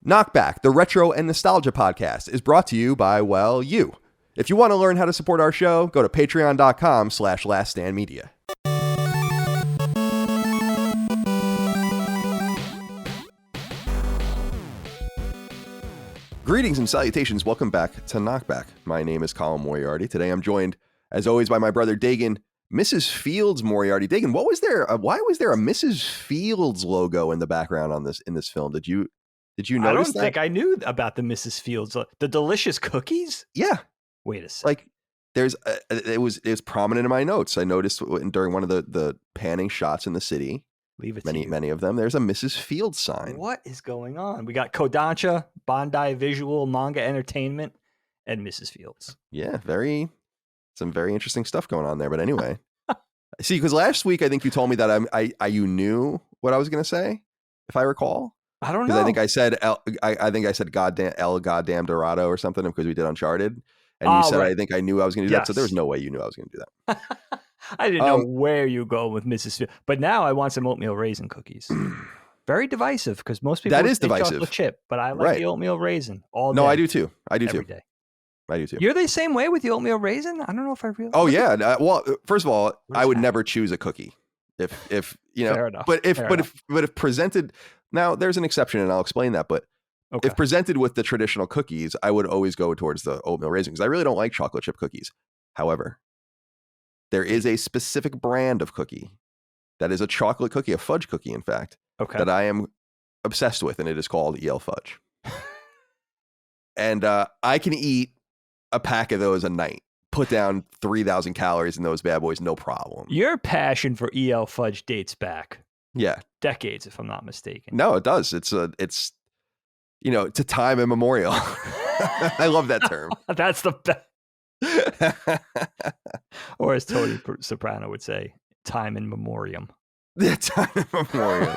KnockBack, the retro and nostalgia podcast, is brought to you by, well, you. If you want to learn how to support our show, go to patreon.com/laststandmedia. Greetings and salutations. Welcome back to KnockBack. My name is Colin Moriarty. Today I'm joined, as always, by my brother Dagan, Mrs. Fields Moriarty. Dagan, what was there? Why was there a Mrs. Fields logo in the background on in this film? Did you notice I don't that? think I knew about the Mrs. Fields. The delicious cookies? Yeah. Wait a second. Like, it was prominent in my notes. I noticed during one of the panning shots in the city. Leave it many of them. There's a Mrs. Fields sign. What is going on? We got Kodansha, Bandai Visual, Manga Entertainment, and Mrs. Fields. Yeah, some very interesting stuff going on there. But anyway, see, because last week I think you told me that you knew what I was going to say, if I recall. I don't know. Because I think I said goddamn Dorado or something because we did Uncharted, and you said right. I think I knew I was going to do that. So there was no way you knew I was going to do that. I didn't know where you go with Mrs. Fields, but now I want some oatmeal raisin cookies. Very divisive because most people that is divisive. Chocolate chip, but I like the oatmeal raisin all day. No, I do too. Every day. I do too. You're the same way with the oatmeal raisin? I don't know if I realized. Oh yeah. Well, first of all, I would never choose a cookie if you know. Fair enough. But if presented, now there's an exception, and I'll explain that. But if presented with the traditional cookies, I would always go towards the oatmeal raisin because I really don't like chocolate chip cookies. However, there is a specific brand of cookie that is a chocolate cookie, a fudge cookie, in fact, that I am obsessed with, and it is called EL Fudge. And I can eat a pack of those a night, put down 3,000 calories in those bad boys, no problem. Your passion for EL Fudge dates back decades, if I'm not mistaken. No, it does. It's to time immemorial. I love that term. That's the best. Or as Tony Soprano would say, time in memoriam. Yeah, time in memoriam.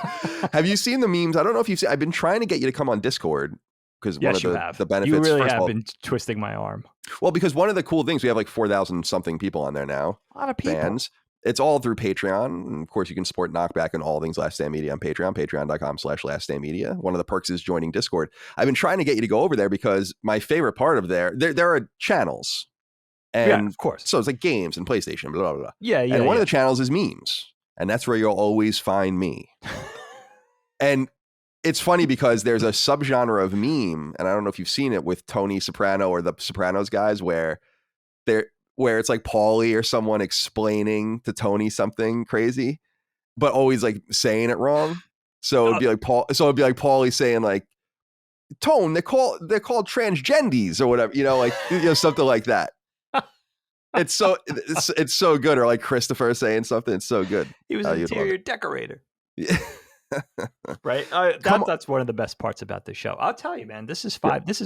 Have you seen the memes? I don't know if you've seen. I've been trying to get you to come on Discord because one of the benefits. You really have been twisting my arm. Well, because one of the cool things, we have like 4,000 something people on there now. A lot of people. Fans. It's all through Patreon. And of course, you can support KnockBack and all things Last Stand Media on Patreon, patreon.com/laststandmedia. One of the perks is joining Discord. I've been trying to get you to go over there because my favorite part of there are channels. And of course. So it's like games and PlayStation, blah, blah, blah. Yeah. And one of the channels is memes. And that's where you'll always find me. And it's funny because there's a subgenre of meme, and I don't know if you've seen it with Tony Soprano or the Sopranos guys, where it's like Paulie or someone explaining to Tony something crazy, but always like saying it wrong. So it'd be like Paulie saying like, Tone, they're called transgendies or whatever, something like that. It's so good. Or like Christopher saying something. It's so good. He was an interior decorator. Yeah. Right. That's one of the best parts about this show. I'll tell you, man, this is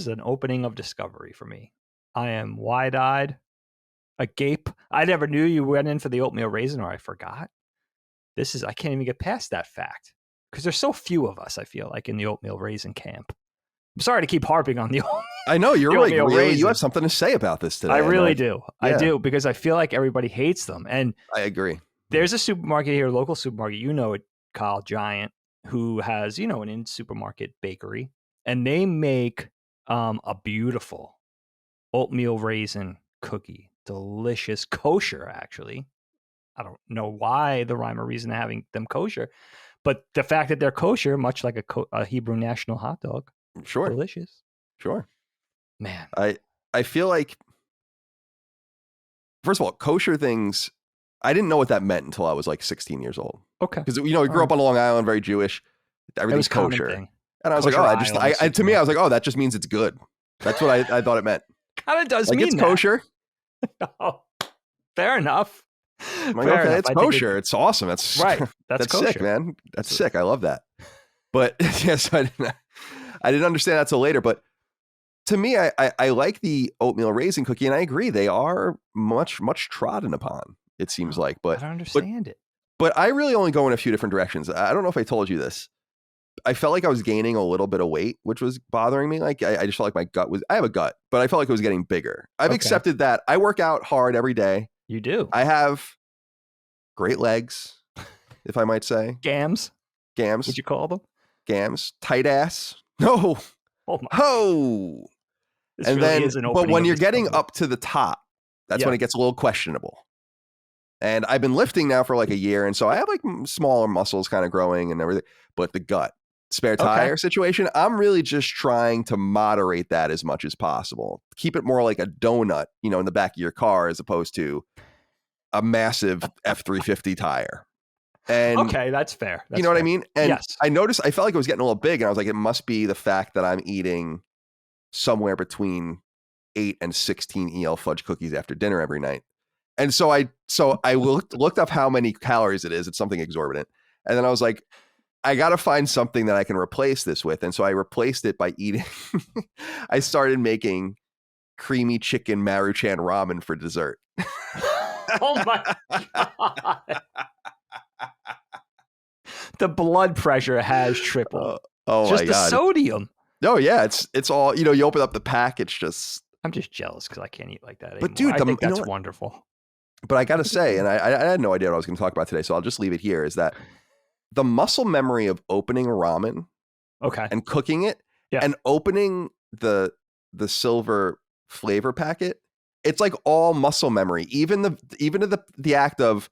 an opening of discovery for me. I am wide-eyed, agape. I never knew you went in for the oatmeal raisin, or I forgot. I can't even get past that fact because there's so few of us, I feel like, in the oatmeal raisin camp. I'm sorry to keep harping on the I know you're like really raisin. You have something to say about this today. I really do. Yeah. I do, because I feel like everybody hates them. And I agree. There's a supermarket here, local supermarket, it, Kyle, Giant, who has, an in-supermarket bakery, and they make a beautiful oatmeal raisin cookie. Delicious, kosher, actually. I don't know why the rhyme or reason of having them kosher, but the fact that they're kosher, much like a Hebrew national hot dog, sure, delicious. Sure. Man. I feel like, first of all, kosher things, I didn't know what that meant until I was like 16 years old. Okay. Because, we grew up on Long Island, very Jewish. Everything's kosher. And I was kosher like, to me, I was like, oh, that just means it's good. That's what I thought it meant. Kind of does like, mean it's that. Kosher. Oh, fair enough. I'm like, okay, it's kosher. It's awesome. That's right. That's kosher. Sick, man. That's sick. I love that. But yes, I didn't understand that till later. But to me, I like the oatmeal raisin cookie, and I agree. They are much trodden upon, it seems like. But I don't understand it. But I really only go in a few different directions. I don't know if I told you this. I felt like I was gaining a little bit of weight, which was bothering me. Like I just felt like my gut I have a gut, but I felt like it was getting bigger. I've accepted that. I work out hard every day. You do. I have great legs, if I might say. Gams. Gams. Would you call them? Gams. Tight ass. No. Oh my! Ho! This And really then, is an but opening when of you're getting Discovery. up to the top, that's Yeah. when it gets a little questionable. And I've been lifting now for like a year, and so I have like smaller muscles kind of growing and everything. But the gut, spare tire situation, I'm really just trying to moderate that as much as possible. Keep it more like a donut, in the back of your car as opposed to a massive F350 tire. And Okay, that's fair. you know what I mean? And yes. I noticed, I felt like it was getting a little big, and I was like, it must be the fact that I'm eating somewhere between 8 and 16 EL fudge cookies after dinner every night. And so I looked up how many calories it is. It's something exorbitant. And then I was like, I got to find something that I can replace this with. And so I replaced it by eating. I started making creamy chicken Maruchan ramen for dessert. Oh my God. The blood pressure has tripled. Oh Just my the God. sodium. Oh yeah. It's all, you open up the pack. It's just. I'm just jealous because I can't eat like that anymore. But dude, I think that's wonderful. But I got to say, and I had no idea what I was going to talk about today, so I'll just leave it here, is that the muscle memory of opening a ramen and cooking it and opening the silver flavor packet, it's like all muscle memory. Even the act of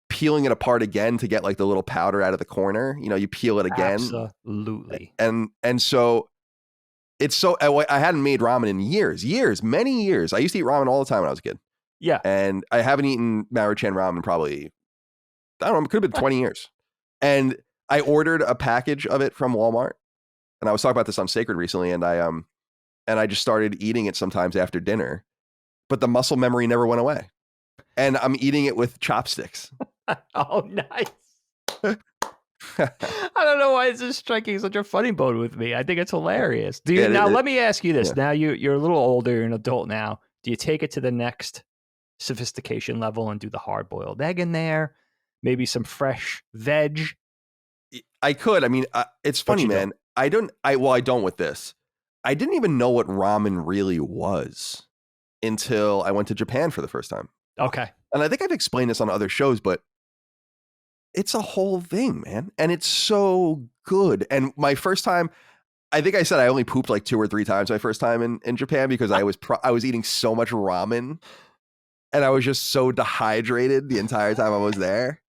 peeling it apart again to get like the little powder out of the corner, you peel it again. Absolutely. And so it's so, I hadn't made ramen in many years. I used to eat ramen all the time when I was a kid. Yeah. And I haven't eaten Maruchan ramen probably, I don't know, it could have been 20 years. And I ordered a package of it from Walmart. And I was talking about this on Sacred recently, and I just started eating it sometimes after dinner. But the muscle memory never went away. And I'm eating it with chopsticks. Oh, nice. I don't know why this is striking such a funny bone with me. I think it's hilarious. Let me ask you this. Yeah. Now you're a little older, you're an adult now. Do you take it to the next sophistication level and do the hard-boiled egg in there? Maybe some fresh veg? I could. I mean, it's funny, man. I don't with this. I didn't even know what ramen really was until I went to Japan for the first time. Okay. And I think I've explained this on other shows, but it's a whole thing, man. And it's so good. And my first time, I think I said I only pooped like 2 or 3 times my first time in Japan because I was eating so much ramen and I was just so dehydrated the entire time I was there.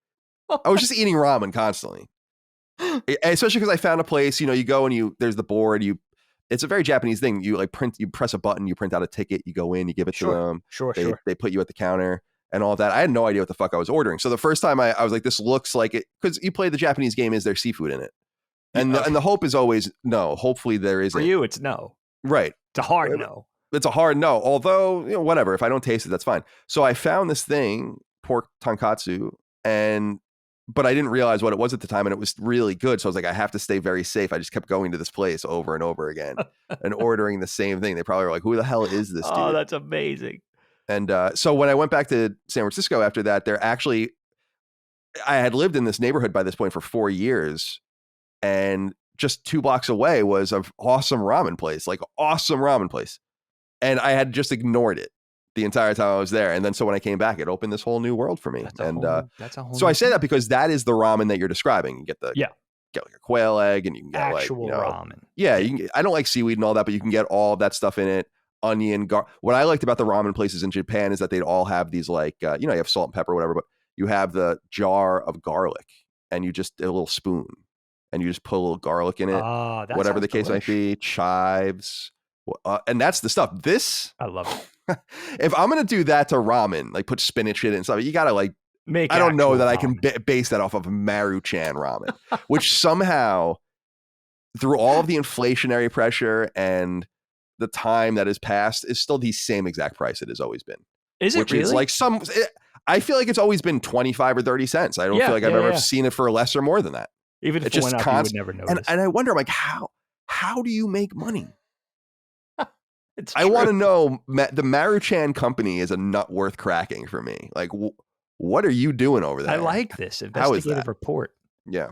I was just eating ramen constantly. Especially because I found a place, you go and there's the board, it's a very Japanese thing. You press a button, you print out a ticket, you go in, you give it to them. Sure. They put you at the counter and all that. I had no idea what the fuck I was ordering. So the first time I was like, this looks like it, because you play the Japanese game, is there seafood in it? And the hope is always no. Hopefully there isn't. For you, it's no. Right. It's a hard no. It's a hard no. Although, whatever. If I don't taste it, that's fine. So I found this thing, pork tonkatsu, but I didn't realize what it was at the time, and it was really good. So I was like, I have to stay very safe. I just kept going to this place over and over again and ordering the same thing. They probably were like, who the hell is this dude? Oh, that's amazing. And so when I went back to San Francisco after that, I had lived in this neighborhood by this point for 4 years, and just 2 blocks away was an awesome ramen place. And I had just ignored it the entire time I was there. And then so when I came back, it opened this whole new world for me. So I say that because that is the ramen that you're describing. You get get like a quail egg, and you can get actual ramen. Yeah, I don't like seaweed and all that, but you can get all of that stuff in it. Onion, what I liked about the ramen places in Japan is that they'd all have these you have salt and pepper, whatever, but you have the jar of garlic, and you just a little spoon, and you just put a little garlic in it, whatever the case might be, chives, and that's the stuff. This I love it. If I'm gonna do that to ramen, like put spinach in it and stuff, you gotta make. I don't know that ramen. I can base that off of Maruchan ramen, which somehow, through all of the inflationary pressure and the time that has passed, is still the same exact price it has always been. Is it which really? Is like I feel like it's always been 25 or 30 cents. I don't feel like I've ever seen it for less or more than that. Even if it went up, you would never notice. And I wonder, I'm like, how do you make money? It's I want to know, the Maruchan company is a nut worth cracking for me. Like, what are you doing over there? I like this investigative report. Yeah.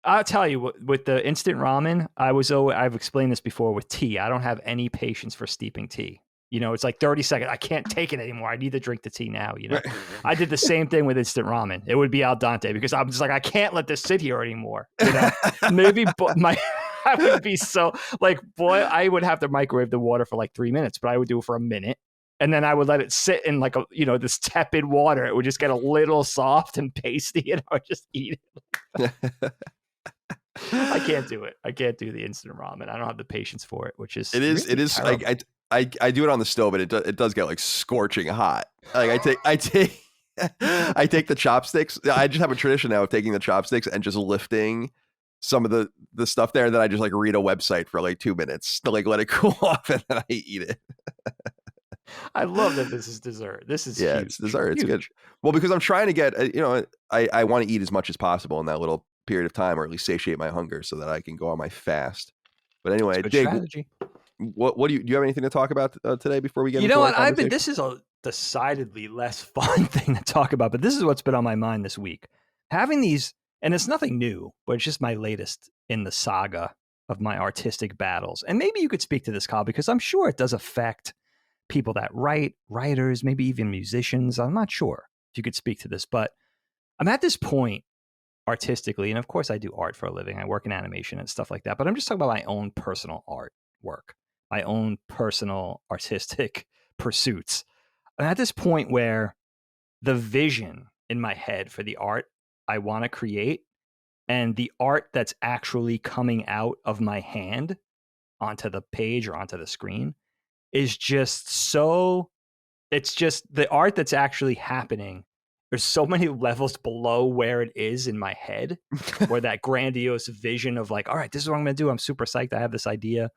I'll tell you, with the instant ramen, I've explained this before with tea. I don't have any patience for steeping tea. It's like 30 seconds. I can't take it anymore. I need to drink the tea now. I did the same thing with instant ramen. It would be al dente because I'm just like, I can't let this sit here anymore. Maybe I That would be so like, boy, I would have to microwave the water for like 3 minutes, but I would do it for a minute. And then I would let it sit in like this tepid water. It would just get a little soft and pasty, and I would just eat it. I can't do it. I can't do the instant ramen. I don't have the patience for it, which is it is terrible. I do it on the stove, and it does get like scorching hot. Like I take the chopsticks. I just have a tradition now of taking the chopsticks and just lifting some of the stuff there, and then I just like read a website for like 2 minutes to like let it cool off, and then I eat it. I love that this is dessert. This is huge. It's dessert. It's huge. good. Well, because I'm trying to get, I want to eat as much as possible in that little period of time, or at least satiate my hunger so that I can go on my fast. But anyway, Dig, strategy. What do you have anything to talk about today before we get into what? our This is a decidedly less fun thing to talk about, but this is what's been on my mind this week. Having these, and it's nothing new, but it's just my latest in the saga of my artistic battles. And maybe you could speak to this, Kyle, because I'm sure it does affect people that write, writers, maybe even musicians. I'm not sure if you could speak to this, but I'm at this point artistically, and of course I do art for a living. I work in animation and stuff like that, but I'm just talking about my own personal art work, my own personal artistic pursuits. I'm at this point where the vision in my head for the art I want to create and the art that's actually coming out of my hand onto the page or onto the screen is just so, it's just the art that's actually happening. There's so many levels below where it is in my head, where that grandiose vision of like, all right, this is what I'm going to do. I'm super psyched. I have this idea.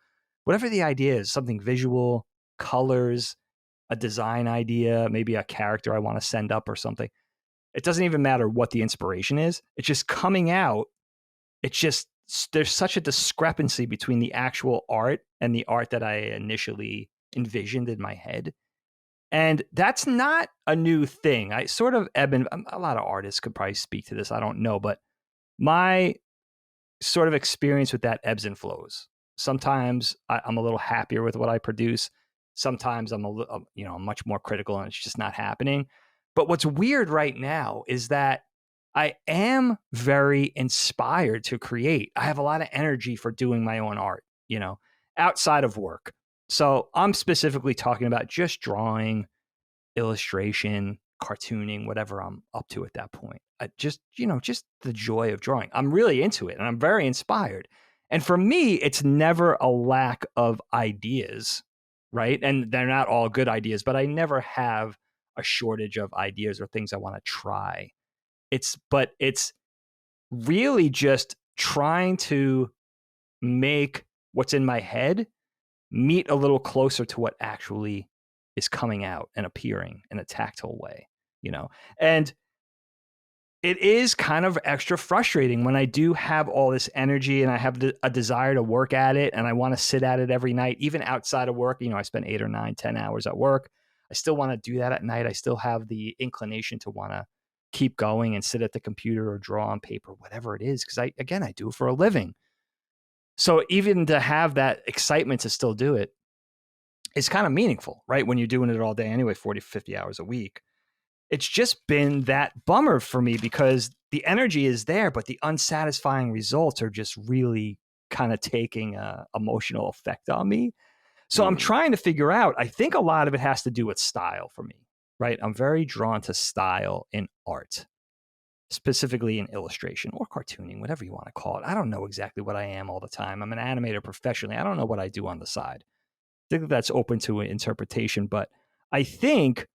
Whatever the idea is, something visual, colors, a design idea, maybe a character I want to send up or something. It doesn't even matter what the inspiration is. It's just coming out. It's just, there's such a discrepancy between the actual art and the art that I initially envisioned in my head. And that's not a new thing. I sort of ebb and a lot of artists could probably speak to this. I don't know, but my sort of experience with that ebbs and flows. Sometimes I'm a little happier with what I produce. Sometimes I'm much more critical and it's just not happening. But what's weird right now is that I am very inspired to create. I have a lot of energy for doing my own art, outside of work. So I'm specifically talking about just drawing, illustration, cartooning, whatever I'm up to at that point. Just the joy of drawing. I'm really into it and I'm very inspired. And for me, it's never a lack of ideas, right? And they're not all good ideas, but I never have a shortage of ideas or things I want to try. It's really just trying to make what's in my head meet a little closer to what actually is coming out and appearing in a tactile way, and it is kind of extra frustrating when I do have all this energy and I have a desire to work at it and I want to sit at it every night, even outside of work. I spend 8 or 9, 10 hours at work. I still want to do that at night. I still have the inclination to want to keep going and sit at the computer or draw on paper, whatever it is, because I do it for a living. So even to have that excitement to still do it is kind of meaningful, right? When you're doing it all day anyway, 40, 50 hours a week. It's just been that bummer for me because the energy is there, but the unsatisfying results are just really kind of taking an emotional effect on me. So I'm trying to figure out, I think a lot of it has to do with style for me, right? I'm very drawn to style in art, specifically in illustration or cartooning, whatever you want to call it. I don't know exactly what I am all the time. I'm an animator professionally. I don't know what I do on the side. I think that's open to interpretation, but I think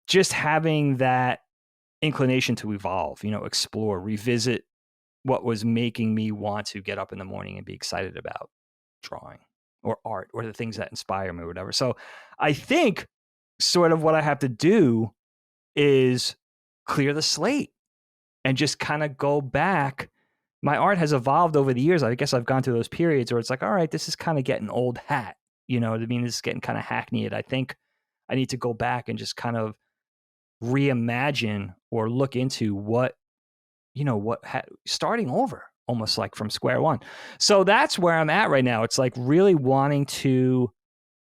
just having that inclination to evolve, explore, revisit what was making me want to get up in the morning and be excited about drawing or art or the things that inspire me or whatever. So I think sort of what I have to do is clear the slate and just kind of go back. My art has evolved over the years. I guess I've gone through those periods where it's like, all right, this is kind of getting old hat. You know what I mean? This is getting kind of hackneyed. I think I need to go back and just kind of reimagine or look into starting over, almost like from square one. So that's where I'm at right now. It's like really wanting to,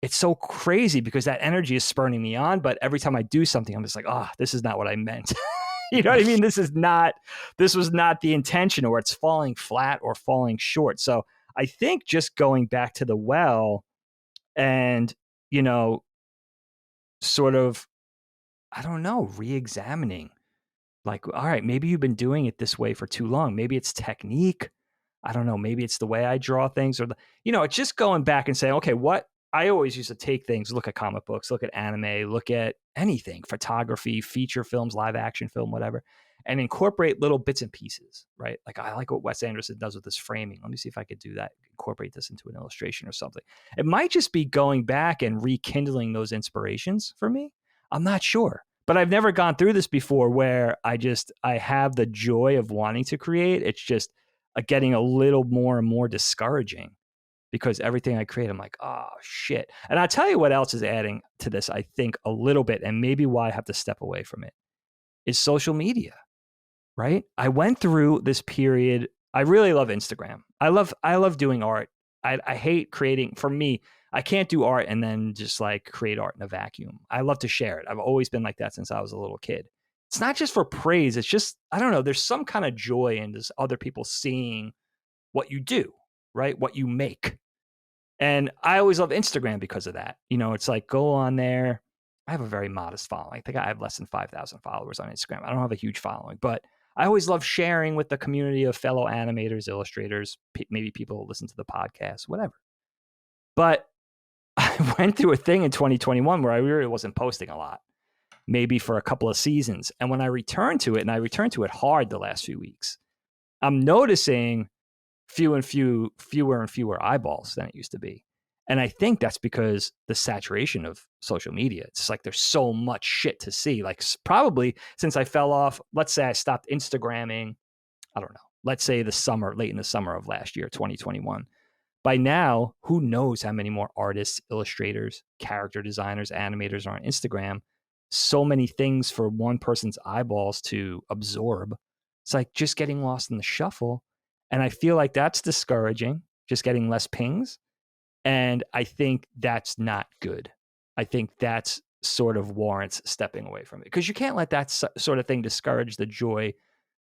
it's so crazy because that energy is spurring me on. But every time I do something, I'm just like, oh, this is not what I meant. You know what I mean? This was not the intention, or it's falling flat or falling short. So I think just going back to the well and, sort of, I don't know, re-examining, like, all right, maybe you've been doing it this way for too long. Maybe it's technique. I don't know. Maybe it's the way I draw things, or it's just going back and saying, okay, what I always used to take things, look at comic books, look at anime, look at anything, photography, feature films, live action film, whatever, and incorporate little bits and pieces, right? Like, I like what Wes Anderson does with this framing. Let me see if I could do that, incorporate this into an illustration or something. It might just be going back and rekindling those inspirations for me. I'm not sure. But I've never gone through this before where I have the joy of wanting to create. It's just getting a little more and more discouraging, because everything I create, I'm like, oh, shit. And I'll tell you what else is adding to this, I think, a little bit, and maybe why I have to step away from it, is social media, right? I went through this period. I really love Instagram. I love doing art. I hate creating. For me, I can't do art and then just like create art in a vacuum. I love to share it. I've always been like that since I was a little kid. It's not just for praise. It's just, I don't know, there's some kind of joy in this other people seeing what you do, right? What you make. And I always love Instagram because of that. It's like, go on there. I have a very modest following. I think I have less than 5,000 followers on Instagram. I don't have a huge following, but I always love sharing with the community of fellow animators, illustrators, maybe people who listen to the podcast, whatever. But I went through a thing in 2021 where I really wasn't posting a lot, maybe for a couple of seasons. And when I returned to it, and I returned to it hard the last few weeks, I'm noticing fewer and fewer eyeballs than it used to be. And I think that's because the saturation of social media. It's like there's so much shit to see. Like, probably since I fell off, let's say I stopped Instagramming, I don't know, let's say late in the summer of last year, 2021. By now, who knows how many more artists, illustrators, character designers, animators are on Instagram. So many things for one person's eyeballs to absorb. It's like just getting lost in the shuffle. And I feel like that's discouraging, just getting less pings. And I think that's not good. I think that's sort of warrants stepping away from it, because you can't let that sort of thing discourage the joy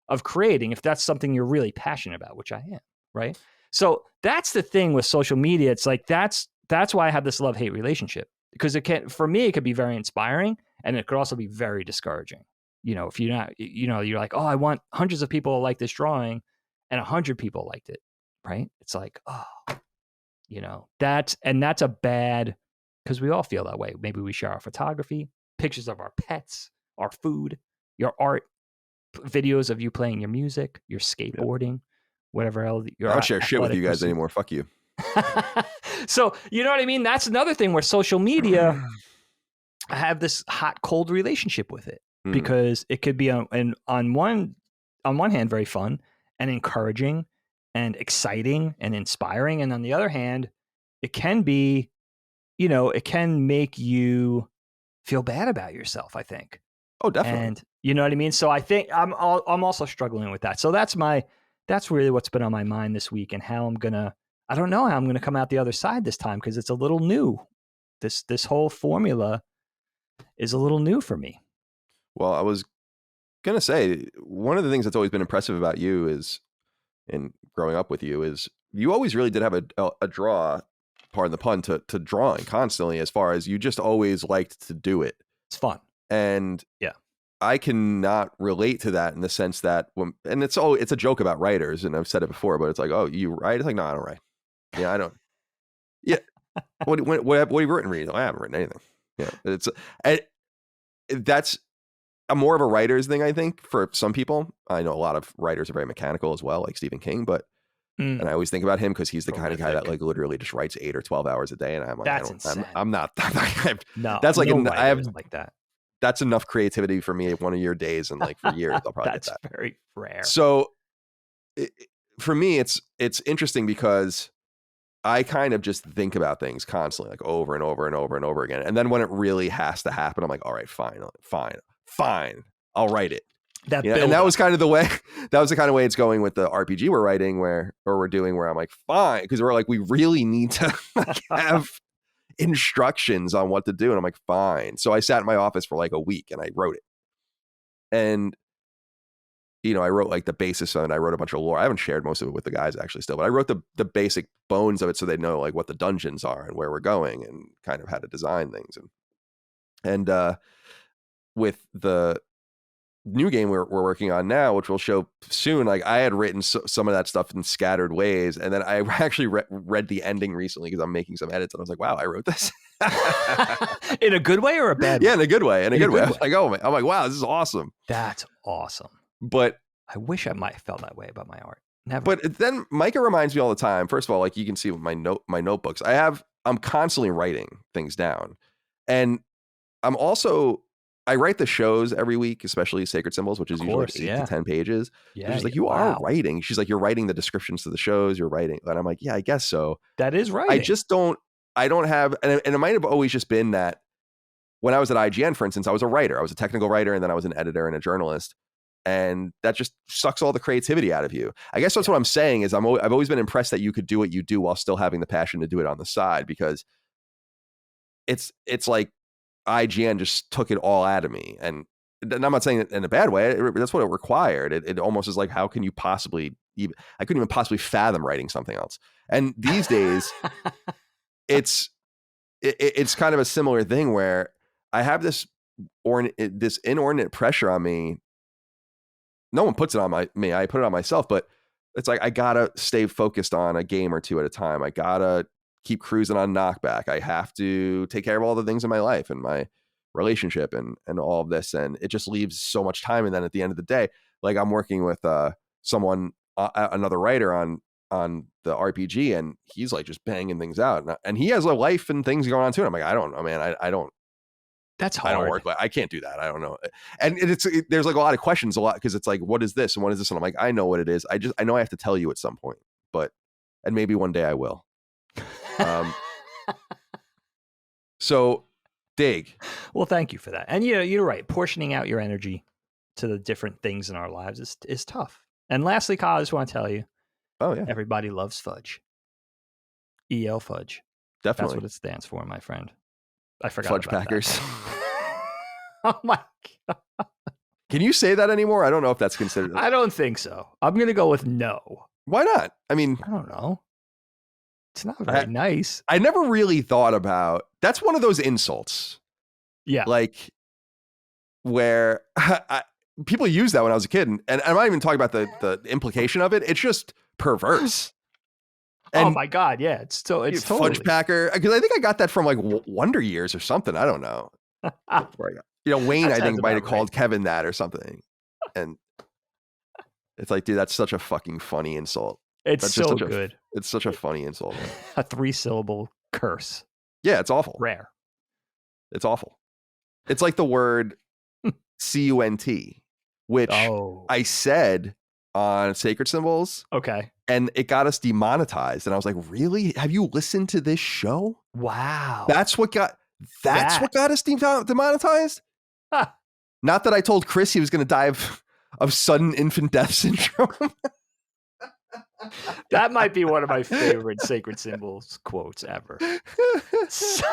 of creating if that's something you're really passionate about, which I am, right? So that's the thing with social media. It's like, that's why I have this love-hate relationship, because for me, it could be very inspiring, and it could also be very discouraging. If you're not, you're like, oh, I want hundreds of people to like this drawing, and 100 people liked it, right? It's like, oh, that's a bad, because we all feel that way. Maybe we share our photography, pictures of our pets, our food, your art, videos of you playing your music, your skateboarding, whatever else. I don't share shit with you guys anymore. Fuck you. So, you know what I mean? That's another thing where social media, I have this hot, cold relationship with it, because it could be on one hand, very fun and encouraging and exciting and inspiring. And on the other hand, it can be, it can make you feel bad about yourself, I think. Oh, definitely. And you know what I mean? So I think I'm also struggling with that. So that's really what's been on my mind this week, and how I don't know how I'm going to come out the other side this time, because it's a little new. This whole formula is a little new for me. Well, I was going to say, one of the things that's always been impressive about you is, and growing up with you, is you always really did have a draw, pardon the pun, to drawing constantly, as far as you just always liked to do it. It's fun. And yeah, I cannot relate to that in the sense that it's a joke about writers, and I've said it before, but it's like, oh, you write? It's like, no, I don't write. Yeah, I don't. Yeah. What have you written? I haven't written anything. Yeah. That's more of a writer's thing, I think, for some people. I know a lot of writers are very mechanical as well, like Stephen King, and I always think about him because he's the kind of guy that like literally just writes 8 or 12 hours a day, and I'm like, that's insane. I'm not. No, that's like I have like that. That's enough creativity for me one of your days, and like for years I'll probably that's get that. Very rare. So for me, it's interesting because I kind of just think about things constantly, like over and over and over and over again. And then when it really has to happen, I'm like, all right, fine. I'll write it. And that was kind of the way, kind of way it's going with the RPG we're writing, where I'm like, fine. Because we're like, we really need to have instructions on what to do. And I'm like, fine. So I sat in my office for like a week and I wrote it. And I wrote like the basis of it. I wrote a bunch of lore. I haven't shared most of it with the guys actually still, but I wrote the basic bones of it so they know like what the dungeons are and where we're going and kind of how to design things. And with the new game we're working on now, which we'll show soon, like I had written some of that stuff in scattered ways, and then I actually read the ending recently because I'm making some edits, and I was like, wow, I wrote this. In a good way or a bad way? Yeah, in a good way. In a good way. I was like, oh, I'm like, wow, this is awesome. That's awesome. But I wish I might have felt that way about my art. Never. But then Micah reminds me all the time. First of all, like you can see with my notebooks, I'm constantly writing things down, and I write the shows every week, especially Sacred Symbols, which is usually like 8 to 10 pages. Yeah, she's like, you are writing. She's like, you're writing the descriptions to the shows. You're writing, and I'm like, yeah, I guess so. That is right. I don't have, and it might have always just been that when I was at IGN, for instance, I was a writer. I was a technical writer, and then I was an editor and a journalist. And that just sucks all the creativity out of you. I guess that's what I'm saying is I've always been impressed that you could do what you do while still having the passion to do it on the side, because it's like IGN just took it all out of me. And I'm not saying it in a bad way. That's what it required. It almost is like, how can you possibly I couldn't even possibly fathom writing something else. And these days it's kind of a similar thing where I have this inordinate pressure on me. No one puts it on me. I put it on myself, but it's like, I gotta stay focused on a game or two at a time. I gotta keep cruising on KnockBack. I have to take care of all the things in my life and my relationship and all of this. And it just leaves so much time. And then at the end of the day, like I'm working with someone, another writer on the RPG, and he's like just banging things out. And he has a life and things going on too. And I'm like, I don't know, man. I don't. That's hard. I don't work, but I can't do that. I don't know. And there's like a lot of questions, because it's like, what is this? And what is this? And I'm like, I know what it is. I know I have to tell you at some point, and maybe one day I will. So dig. Well, thank you for that. And you're right. Portioning out your energy to the different things in our lives is tough. And lastly, Kyle, I just want to tell you, oh yeah, everybody loves fudge. EL fudge. Definitely. That's what it stands for, my friend. I forgot. Fudge packers. Oh my God. Can you say that anymore? I don't know if that's considered. I don't think so. I'm going to go with no. Why not? I mean, I don't know. It's not very nice. I never really thought about, that's one of those insults. Yeah. Like where people use that when I was a kid, and I'm not even talking about the implication of it. It's just perverse. And, oh my God. Yeah. It's totally fudge packer. Because I think I got that from like Wonder Years or something. I don't know. Wayne, I think, might have called Kevin that or something. And it's like, dude, that's such a fucking funny insult. It's so good. It's such a funny insult. A 3-syllable curse. Yeah, it's awful. Rare. It's awful. It's like the word CUNT, which I said on Sacred Symbols. Okay. And it got us demonetized. And I was like, really? Have you listened to this show? Wow. That's what got us demonetized? Huh. Not that I told Chris he was going to die of sudden infant death syndrome. That might be one of my favorite Sacred Symbols quotes ever. So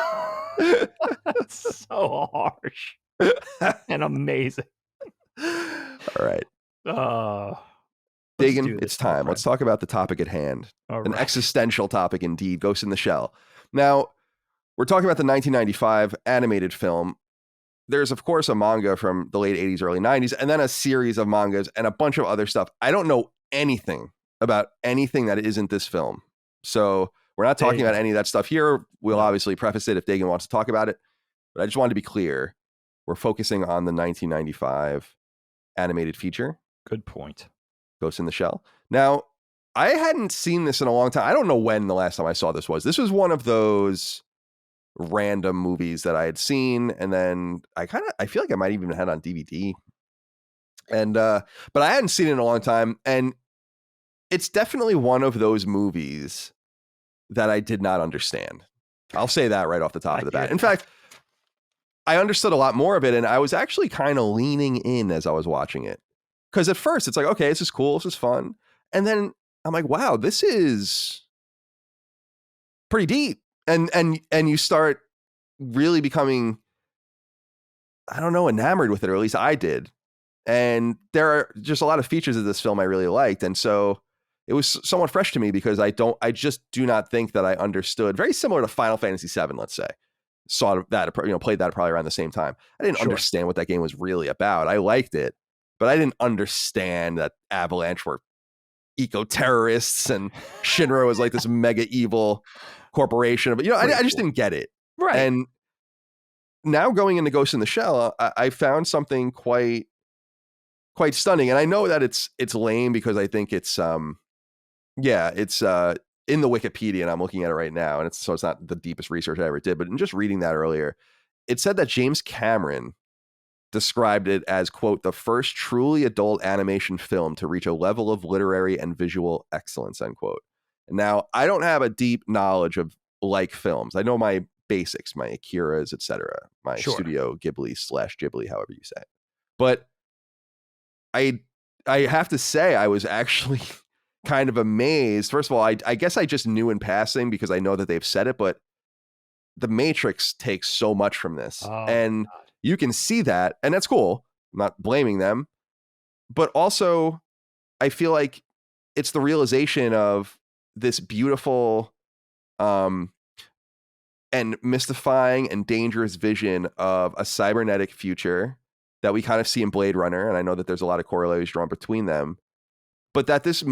harsh and amazing. All right. Digging, it's time. Let's talk about the topic at hand. An existential topic indeed, Ghost in the Shell. Now, we're talking about the 1995 animated film. There's, of course, a manga from the late 80s, early 90s, and then a series of mangas and a bunch of other stuff. I don't know anything about anything that isn't this film. So we're not talking about any of that stuff here. We'll obviously preface it if Dagan wants to talk about it. But I just wanted to be clear. We're focusing on the 1995 animated feature. Good point. Ghost in the Shell. Now, I hadn't seen this in a long time. I don't know when the last time I saw this was. This was one of those random movies that I had seen, and then I feel like I might even have had on DVD. And but I hadn't seen it in a long time, and it's definitely one of those movies that I did not understand. I'll say that right off the top of the bat. In fact, I understood a lot more of it, and I was actually kind of leaning in as I was watching it. Because at first it's like, okay, this is cool, this is fun. And then I'm like, wow, this is pretty deep. And you start really becoming, I don't know, enamored with it, or at least I did. And there are just a lot of features of this film I really liked. And so it was somewhat fresh to me because I just do not think that I understood, very similar to Final Fantasy VII, let's say, saw that, played that probably around the same time. I didn't Sure. understand what that game was really about. I liked it, but I didn't understand that Avalanche were eco-terrorists and Shinra was like this mega evil corporation. But, I just didn't get it. Right. And now going into Ghost in the Shell, I found something quite stunning. And I know that it's lame because I think it's it's in the Wikipedia, and I'm looking at it right now, and it's not the deepest research I ever did, but in just reading that earlier, it said that James Cameron described it as, quote, the first truly adult animation film to reach a level of literary and visual excellence, end quote. And now I don't have a deep knowledge of like films. I know my basics, my Akiras, etc., my Studio Ghibli / Ghibli, however you say it. But I have to say I was actually kind of amazed. First of all, I guess I just knew in passing because I know that they've said it, but The Matrix takes so much from this. And you can see that, and that's cool. I'm not blaming them. But also, I feel like it's the realization of this beautiful and mystifying and dangerous vision of a cybernetic future that we kind of see in Blade Runner. And I know that there's a lot of correlations drawn between them. But that this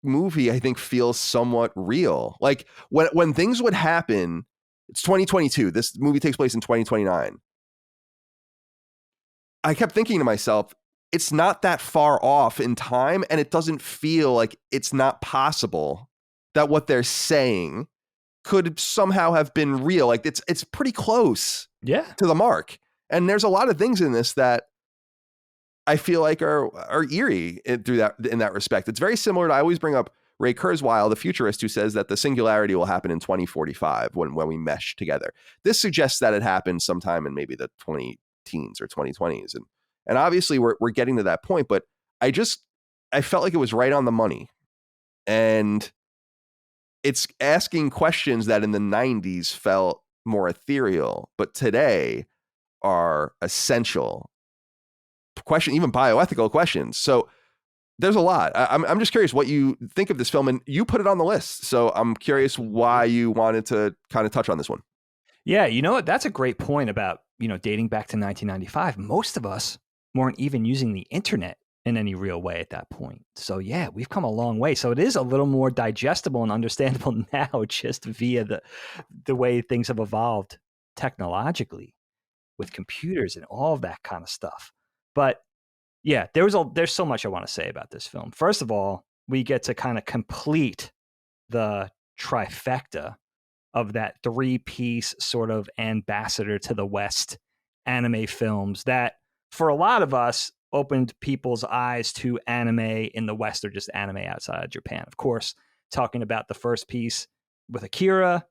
movie, I think, feels somewhat real. Like when things would happen, it's 2022. This movie takes place in 2029. I kept thinking to myself, it's not that far off in time, and it doesn't feel like it's not possible that what they're saying could somehow have been real. Like it's pretty close to the mark. And there's a lot of things in this that I feel like are eerie in that respect. It's very similar to, I always bring up Ray Kurzweil, the futurist, who says that the singularity will happen in 2045 when we mesh together. This suggests that it happens sometime in maybe the 20-teens or 2020s. And obviously we're getting to that point, but I felt like it was right on the money. And it's asking questions that in the 90s felt more ethereal, but today are essential questions, even bioethical questions. So there's a lot. I'm just curious what you think of this film, and you put it on the list. So I'm curious why you wanted to kind of touch on this one. Yeah, you know what? That's a great point about, dating back to 1995. Most of us weren't even using the internet in any real way at that point. So yeah, we've come a long way. So it is a little more digestible and understandable now just via the way things have evolved technologically with computers and all of that kind of stuff. But yeah, there's so much I want to say about this film. First of all, we get to kind of complete the trifecta of that 3-piece sort of ambassador to the West anime films that, for a lot of us, opened people's eyes to anime in the West or just anime outside of Japan. Of course, talking about the first piece with Akira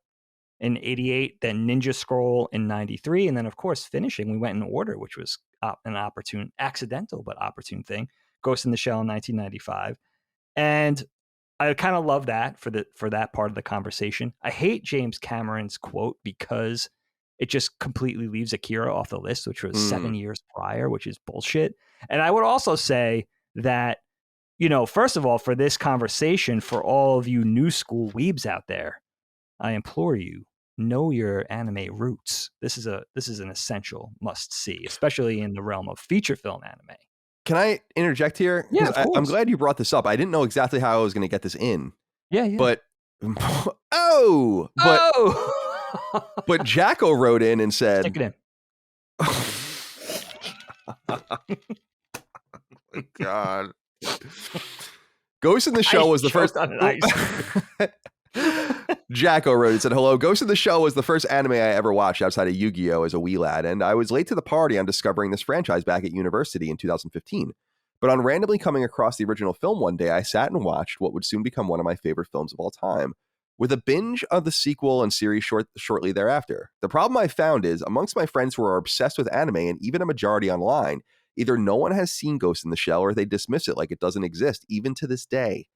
in 88, then Ninja Scroll in 93, and then, of course, finishing, we went in order, which was an accidental but opportune thing, Ghost in the Shell in 1995. And I kind of love that for that part of the conversation. I hate James Cameron's quote because it just completely leaves Akira off the list, which was 7 years prior, which is bullshit. And I would also say that, first of all, for this conversation, for all of you new school weebs out there, I implore you, know your anime roots. This is an essential must see, especially in the realm of feature film anime. Can I interject here? Yeah, of course. I'm glad you brought this up. I didn't know exactly how I was going to get this in. Yeah. But but Jacko wrote in and said, stick it in. Oh my God. Ghost in the Shell was the first. Jacko wrote and said, hello, Ghost in the Shell was the first anime I ever watched outside of Yu-Gi-Oh! As a wee lad, and I was late to the party on discovering this franchise back at university in 2015. But on randomly coming across the original film one day, I sat and watched what would soon become one of my favorite films of all time, with a binge of the sequel and series shortly thereafter. The problem I found is, amongst my friends who are obsessed with anime, and even a majority online, either no one has seen Ghost in the Shell or they dismiss it like it doesn't exist, even to this day.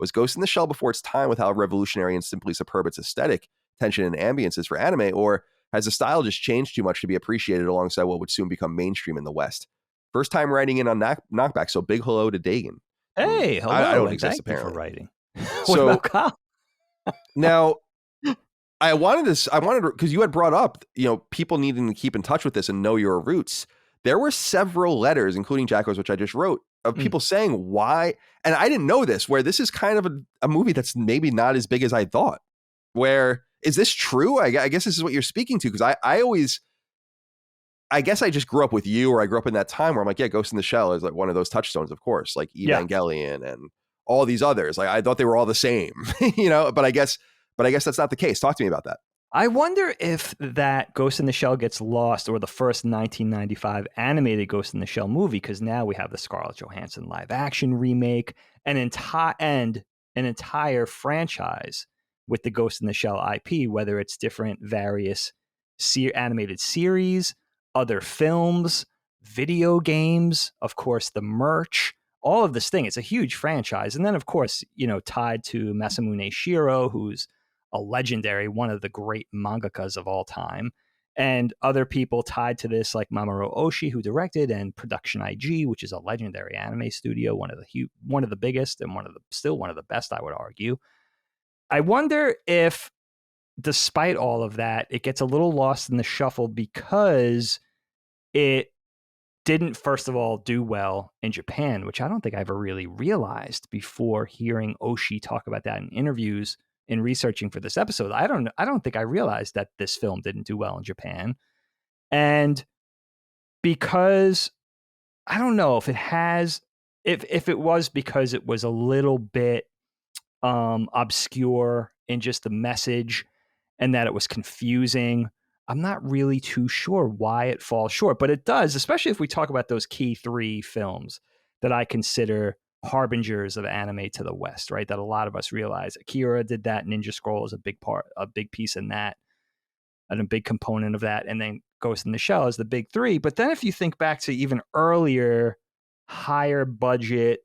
Was Ghost in the Shell before its time with how revolutionary and simply superb its aesthetic, tension, and ambience is for anime, or has the style just changed too much to be appreciated alongside what would soon become mainstream in the West? First time writing in on Knockback. So big hello to Dagan. Hey, I hello, don't and exist, thank you for apparently. writing. What So about Kyle? now I wanted because you had brought up, people needing to keep in touch with this and know your roots. There were several letters, including Jacko's, which I just wrote, of people saying why. And I didn't know this, where this is kind of a movie that's maybe not as big as I thought. Where is this true? I guess this is what you're speaking to, because I guess I just grew up with you, or I grew up in that time where I'm like, yeah, Ghost in the Shell is like one of those touchstones, of course, like Evangelion and all these others. Like I thought they were all the same, but I guess that's not the case. Talk to me about that. I wonder if that Ghost in the Shell gets lost, or the first 1995 animated Ghost in the Shell movie, because now we have the Scarlett Johansson live action remake, an entire franchise with the Ghost in the Shell IP, whether it's different various animated series, other films, video games, of course, the merch, all of this thing. It's a huge franchise. And then, of course, tied to Masamune Shiro, who's a legendary, one of the great mangakas of all time, and other people tied to this like Mamoru Oshii, who directed, and Production IG, which is a legendary anime studio, one of the biggest and still one of the best, I would argue. I wonder if, despite all of that, it gets a little lost in the shuffle because it didn't, first of all, do well in Japan, which I don't think I ever really realized before hearing Oshii talk about that in interviews. In researching for this episode, I don't think I realized that this film didn't do well in Japan. And because I don't know if it was because it was a little bit obscure in just the message, and that it was confusing. I'm not really too sure why it falls short, but it does, especially if we talk about those key 3 films that I consider harbingers of anime to the West, right? That a lot of us realize. Akira did that. Ninja Scroll is a big piece in that, and a big component of that. And then Ghost in the Shell is the big 3. But then if you think back to even earlier, higher budget,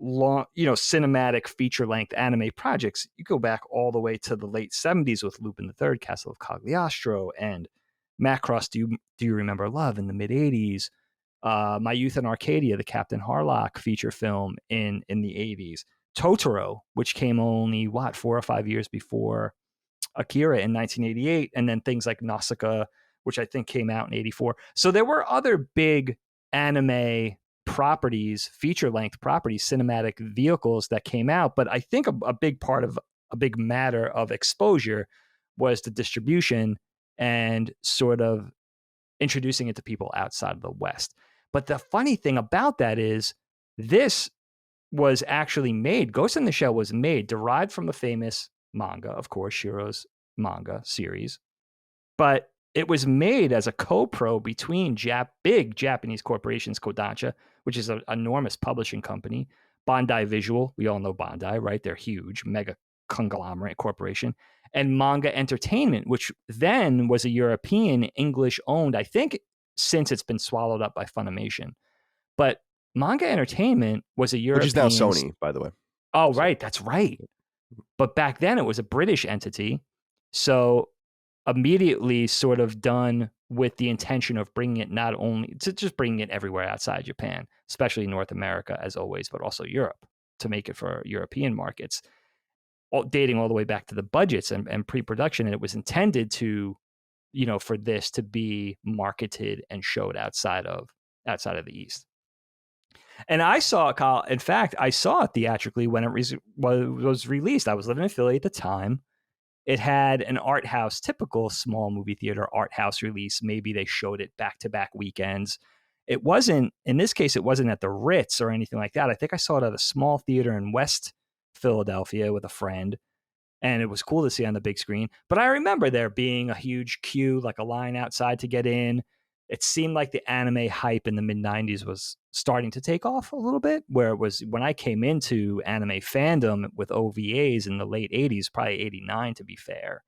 long, cinematic feature length anime projects, you go back all the way to the late 70s with Lupin III, Castle of Cagliostro, and Macross, Do You Remember Love in the mid 80s. My Youth in Arcadia, the Captain Harlock feature film in the 80s. Totoro, which came only 4 or 5 years before Akira in 1988, and then things like Nausicaa, which I think came out in 84. So there were other big anime properties, feature length properties, cinematic vehicles that came out. But I think a big matter of exposure was the distribution and sort of introducing it to people outside of the West. But the funny thing about that is this was actually made, Ghost in the Shell was made, derived from a famous manga, of course, Shiro's manga series. But it was made as a co-pro between big Japanese corporations, Kodansha, which is an enormous publishing company, Bandai Visual, we all know Bandai, right? They're huge, mega conglomerate corporation, and Manga Entertainment, which then was a European English-owned, I think, since it's been swallowed up by Funimation. But Manga Entertainment was a European... Which is now Sony, by the way. Oh, right, that's right. But back then it was a British entity, so immediately sort of done with the intention of bringing it not only to just bringing it everywhere outside Japan, especially North America as always, but also Europe, to make it for European markets, dating all the way back to the budgets and pre-production. And it was intended to, for this to be marketed and showed outside of the East. And I saw it, Kyle. In fact, I saw it theatrically when it was released. I was living in Philly at the time. It had an art house, typical small movie theater art house release. Maybe they showed it back-to-back weekends. It wasn't, in this case, it wasn't at the Ritz or anything like that. I think I saw it at a small theater in West Philadelphia with a friend, and it was cool to see on the big screen. But I remember there being a huge queue, like a line outside to get in. It seemed like the anime hype in the mid-90s was starting to take off a little bit, where it was when I came into anime fandom with OVAs in the late 80s, probably 89 to be fair.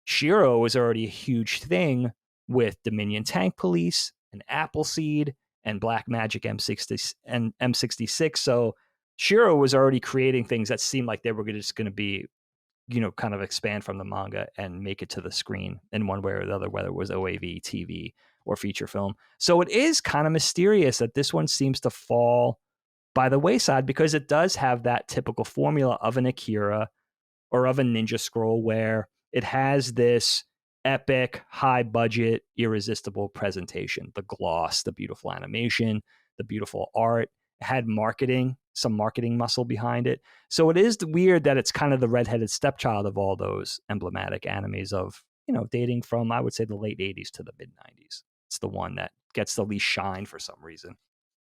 Shiro was already a huge thing with Dominion Tank Police and Appleseed and Black Magic M60 and M66. So Shiro was already creating things that seemed like they were just going to be kind of expand from the manga and make it to the screen in one way or the other, whether it was OAV, TV, or feature film. So it is kind of mysterious that this one seems to fall by the wayside, because it does have that typical formula of an Akira or of a Ninja Scroll, where it has this epic, high budget, irresistible presentation, the gloss, the beautiful animation, the beautiful art. It had some marketing muscle behind it. So it is weird that it's kind of the redheaded stepchild of all those emblematic animes of, dating from, I would say, the late 80s to the mid 90s. It's the one that gets the least shine for some reason.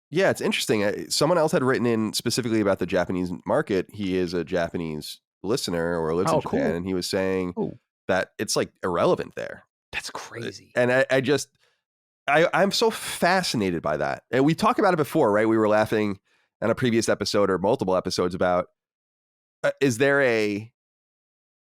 Yeah, it's interesting. Someone else had written in specifically about the Japanese market. He is a Japanese listener or lives in Japan, cool. and he was saying Oh, that it's like irrelevant there. that's crazy. And I'm so fascinated by that. And we talked about it before, right? We were laughing in a previous episode or multiple episodes about is there a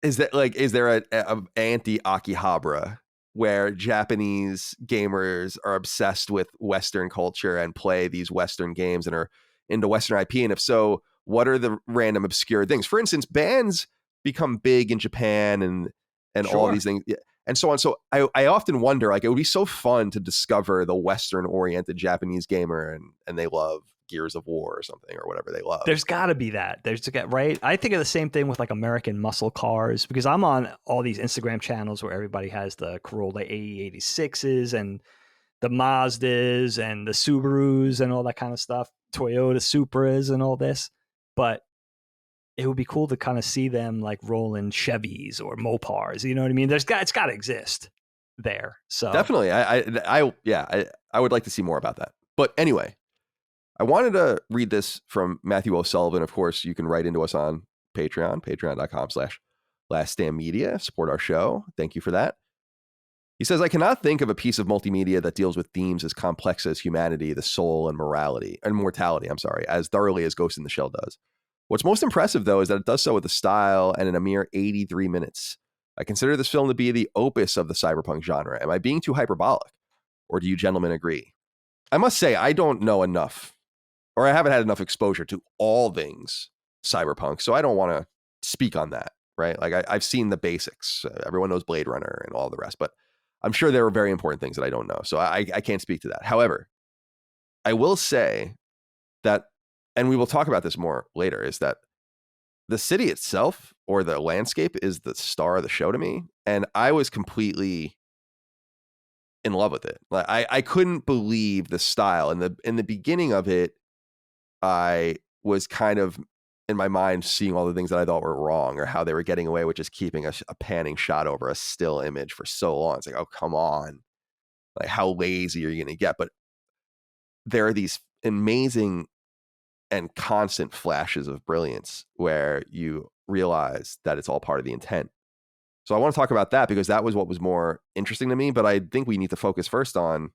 anti-Akihabara where Japanese gamers are obsessed with Western culture and play these Western games and are into Western IP? And if so, what are the random obscure things? For instance, bands become big in Japan and all Sure. these things and so on. So I often wonder, like, it would be so fun to discover the Western oriented Japanese gamer and they love Gears of War or something or whatever they love. There's got to be that. Right? I think of the same thing with like American muscle cars, because I'm on all these Instagram channels where everybody has the Corolla AE86s and the Mazdas and the Subarus and all that kind of stuff, Toyota Supras and all this. But it would be cool to kind of see them like rolling Chevys or Mopars. You know what I mean? It's got to exist there. So definitely, I would like to see more about that. But anyway, I wanted to read this from Matthew O'Sullivan. Of course, you can write into us on Patreon, patreon.com/laststandmedia. Support our show. Thank you for that. He says, I cannot think of a piece of multimedia that deals with themes as complex as humanity, the soul, and mortality, as thoroughly as Ghost in the Shell does. What's most impressive, though, is that it does so with a style and in a mere 83 minutes. I consider this film to be the opus of the cyberpunk genre. Am I being too hyperbolic? Or do you gentlemen agree? I must say, I don't know enough, or I haven't had enough exposure to all things cyberpunk, so I don't want to speak on that, right? Like, I've seen the basics. Everyone knows Blade Runner and all the rest, but I'm sure there are very important things that I don't know, so I can't speak to that. However, I will say that, and we will talk about this more later, is that the city itself or the landscape is the star of the show to me, and I was completely in love with it. Like, I couldn't believe the style. In the beginning of it, I was kind of in my mind seeing all the things that I thought were wrong, or how they were getting away with just keeping a panning shot over a still image for so long. It's like, oh, come on. Like, how lazy are you going to get? But there are these amazing and constant flashes of brilliance where you realize that it's all part of the intent. So I want to talk about that because that was what was more interesting to me. But I think we need to focus first on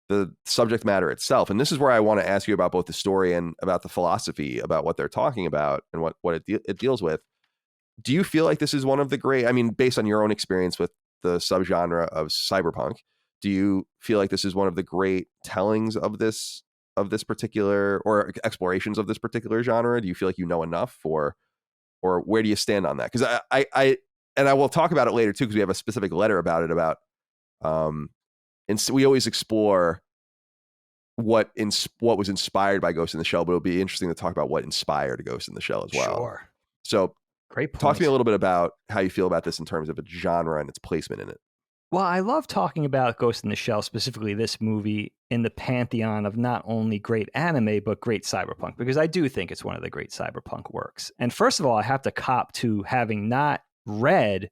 the subject matter itself. And this is where I want to ask you about both the story and about the philosophy about what they're talking about and what it deals with. Do you feel like this is one of the great, I mean, based on your own experience with the subgenre of cyberpunk, do you feel like this is one of the great tellings of this particular, or explorations of this particular genre? Do you feel like you know enough, or where do you stand on that? Because I will talk about it later too, because we have a specific letter about it, and so we always explore what was inspired by Ghost in the Shell, but it'll be interesting to talk about what inspired Ghost in the Shell as well. Sure. So Great point. talk to me a little bit about how you feel about this in terms of its genre and its placement in it. Well, I love talking about Ghost in the Shell, specifically this movie, in the pantheon of not only great anime, but great cyberpunk, because I do think it's one of the great cyberpunk works. And first of all, I have to cop to having not read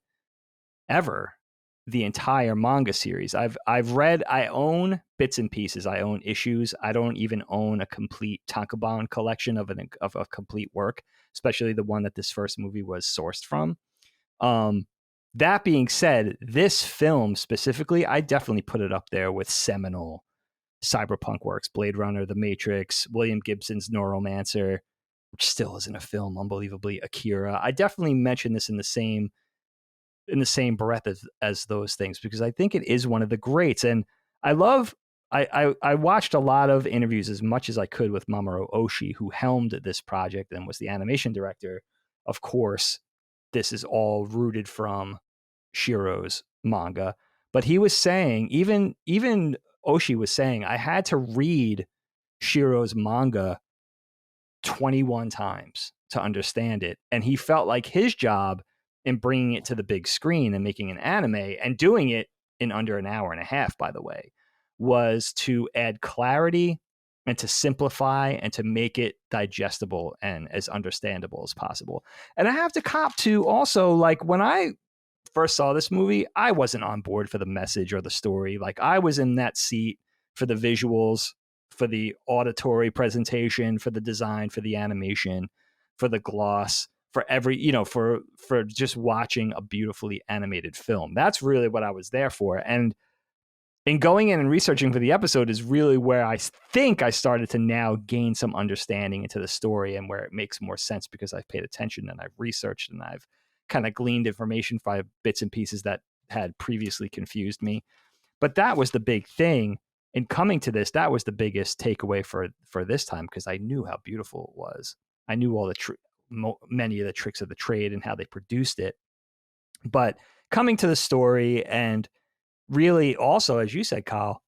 ever the entire manga series. I've read, I own bits and pieces, I own issues. I don't even own a complete tankobon collection of a complete work, especially the one that this first movie was sourced from. That being said, this film specifically, I definitely put it up there with seminal cyberpunk works: Blade Runner, The Matrix, William Gibson's Neuromancer, which still isn't a film, unbelievably, Akira. I definitely mention this in the same breath as those things, because I think it is one of the greats. And I watched a lot of interviews, as much as I could, with Mamoru Oshii, who helmed this project and was the animation director. Of course, this is all rooted from Shiro's manga. But he was saying, even Oshii was saying, I had to read Shiro's manga 21 times to understand it. And he felt like his job in bringing it to the big screen and making an anime and doing it in under an hour and a half, by the way, was to add clarity and to simplify and to make it digestible and as understandable as possible. And I have to cop to also, like, when I first saw this movie, I wasn't on board for the message or the story. Like, I was in that seat for the visuals, for the auditory presentation, for the design, for the animation, for the gloss, for every, for just watching a beautifully animated film. That's really what I was there for. And in going in and researching for the episode is really where I think I started to now gain some understanding into the story and where it makes more sense because I've paid attention and I've researched and I've kind of gleaned information from bits and pieces that had previously confused me. But that was the big thing in coming to this. That was the biggest takeaway for this time, because I knew how beautiful it was. I knew all many of the tricks of the trade and how they produced it. But coming to the story and really also, as you said, Kyle,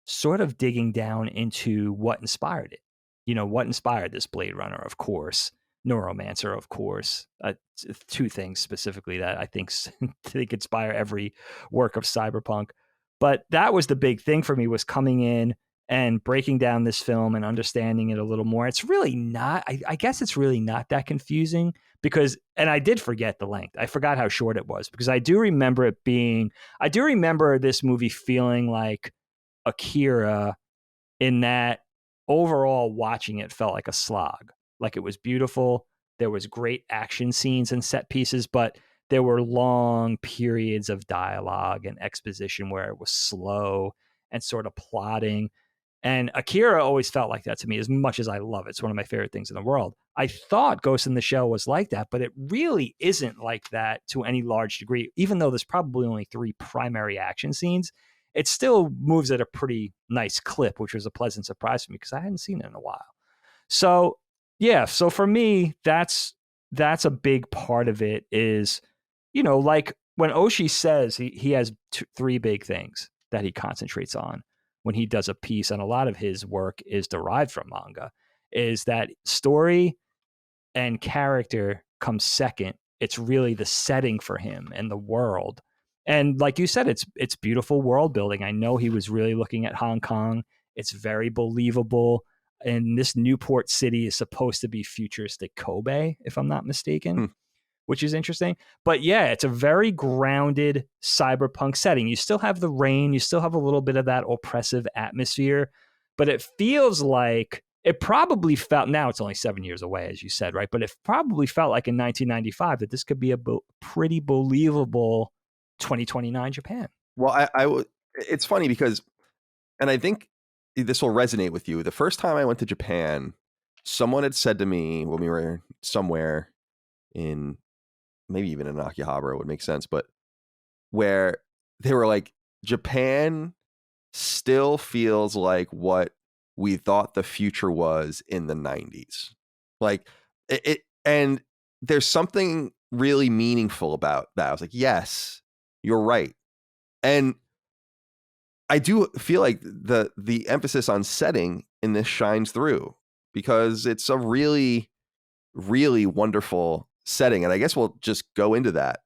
sort of digging down into what inspired it. What inspired this Blade Runner, of course, Neuromancer, of course. Two things specifically that I think inspire every work of cyberpunk. But that was the big thing for me, was coming in and breaking down this film and understanding it a little more. It's really not, I guess it's really not that confusing because, and I did forget the length. I forgot how short it was because I do remember this movie feeling like Akira, in that overall watching it felt like a slog. Like, it was beautiful. There was great action scenes and set pieces, but there were long periods of dialogue and exposition where it was slow and sort of plotting. And Akira always felt like that to me, as much as I love it. It's one of my favorite things in the world. I thought Ghost in the Shell was like that, but it really isn't like that to any large degree. Even though there's probably only 3 primary action scenes, it still moves at a pretty nice clip, which was a pleasant surprise for me because I hadn't seen it in a while. So, yeah. So for me, that's a big part of it is, like when Oshii says he has 3 big things that he concentrates on when he does a piece, and a lot of his work is derived from manga, is that story and character comes second. It's really the setting for him and the world. And like you said, it's beautiful world building. I know he was really looking at Hong Kong. It's very believable. And this Newport City is supposed to be futuristic Kobe, if I'm not mistaken, which is interesting. But yeah, it's a very grounded cyberpunk setting. You still have the rain, you still have a little bit of that oppressive atmosphere, but it feels like it probably felt, now it's only 7 years away, as you said, right? But it probably felt like in 1995 that this could be a pretty believable 2029 Japan. Well, it's funny because, and I think this will resonate with you. The first time I went to Japan, someone had said to me when we were somewhere in, maybe even in Akihabara would make sense, but where they were like, Japan still feels like what we thought the future was in the 90s. Like and there's something really meaningful about that. I was like, yes, you're right. And I do feel like the emphasis on setting in this shines through because it's a really, really wonderful setting. And I guess we'll just go into that.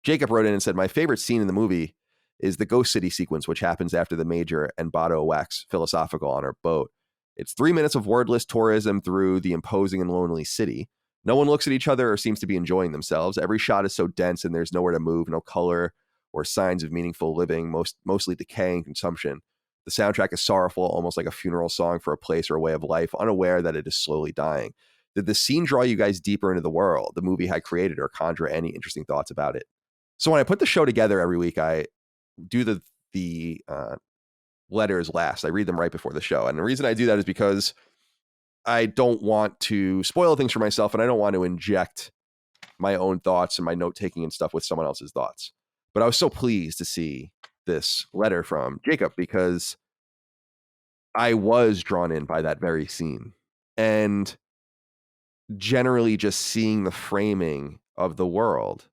Jacob wrote in and said, my favorite scene in the movie is the Ghost City sequence, which happens after the Major and Bato wax philosophical on her boat. It's 3 minutes of wordless tourism through the imposing and lonely city. No one looks at each other or seems to be enjoying themselves. Every shot is so dense and there's nowhere to move, no color or signs of meaningful living, mostly decay and consumption. The soundtrack is sorrowful, almost like a funeral song for a place or a way of life, unaware that it is slowly dying. Did the scene draw you guys deeper into the world the movie had created, or conjure any interesting thoughts about it? So when I put the show together every week, I do the letters last. I read them right before the show. And the reason I do that is because I don't want to spoil things for myself, and I don't want to inject my own thoughts and my note taking and stuff with someone else's thoughts. But I was so pleased to see this letter from Jacob because I was drawn in by that very scene. And generally just seeing the framing of the world,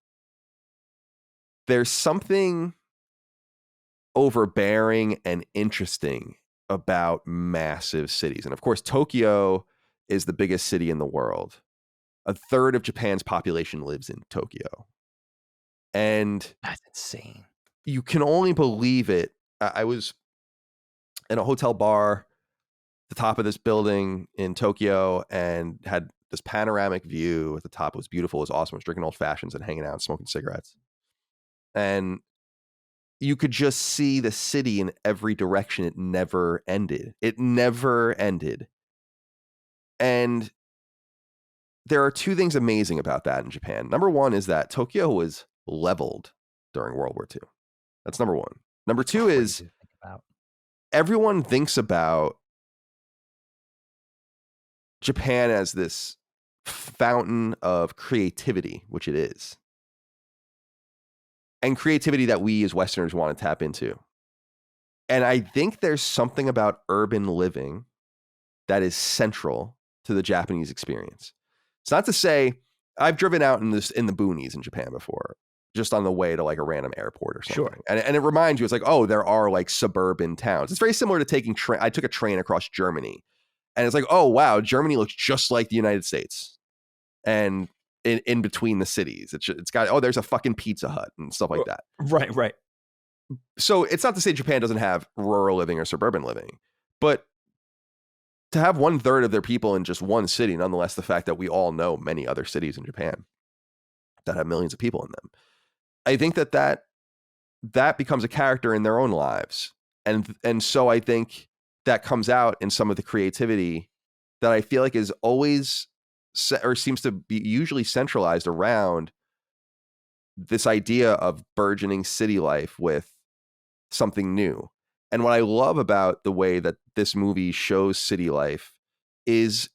there's something overbearing and interesting about massive cities. And of course, Tokyo is the biggest city in the world. A third of Japan's population lives in Tokyo. And That's insane. you can only believe it. I was in a hotel bar, the top of this building in Tokyo, and had this panoramic view at the top. It was beautiful. It was awesome. I was drinking old fashions and hanging out and smoking cigarettes. And you could just see the city in every direction. It never ended. It never ended. And there are two things amazing about that in Japan. Number one is that Tokyo was leveled during World War II. That's number one. Number two is Crazy to think about. everyone thinks about Japan as this fountain of creativity, which it is. And creativity that we as Westerners want to tap into. And I think there's something about urban living that is central to the Japanese experience. It's not to say I've driven out in the boonies in Japan before, just on the way to like a random airport or something. Sure. And it reminds you, it's like, oh, there are like suburban towns. It's very similar to taking train. I took a train across Germany, and it's like, oh wow, Germany looks just like the United States. And in between the cities, it's got, oh, there's a fucking Pizza Hut and stuff like that. Right. So it's not to say Japan doesn't have rural living or suburban living, but to have 1/3 of their people in just one city, nonetheless, the fact that we all know many other cities in Japan that have millions of people in them, I think that becomes a character in their own lives. And so I think that comes out in some of the creativity that I feel like is always or seems to be usually centralized around this idea of burgeoning city life with something new. And what I love about the way that this movie shows city life is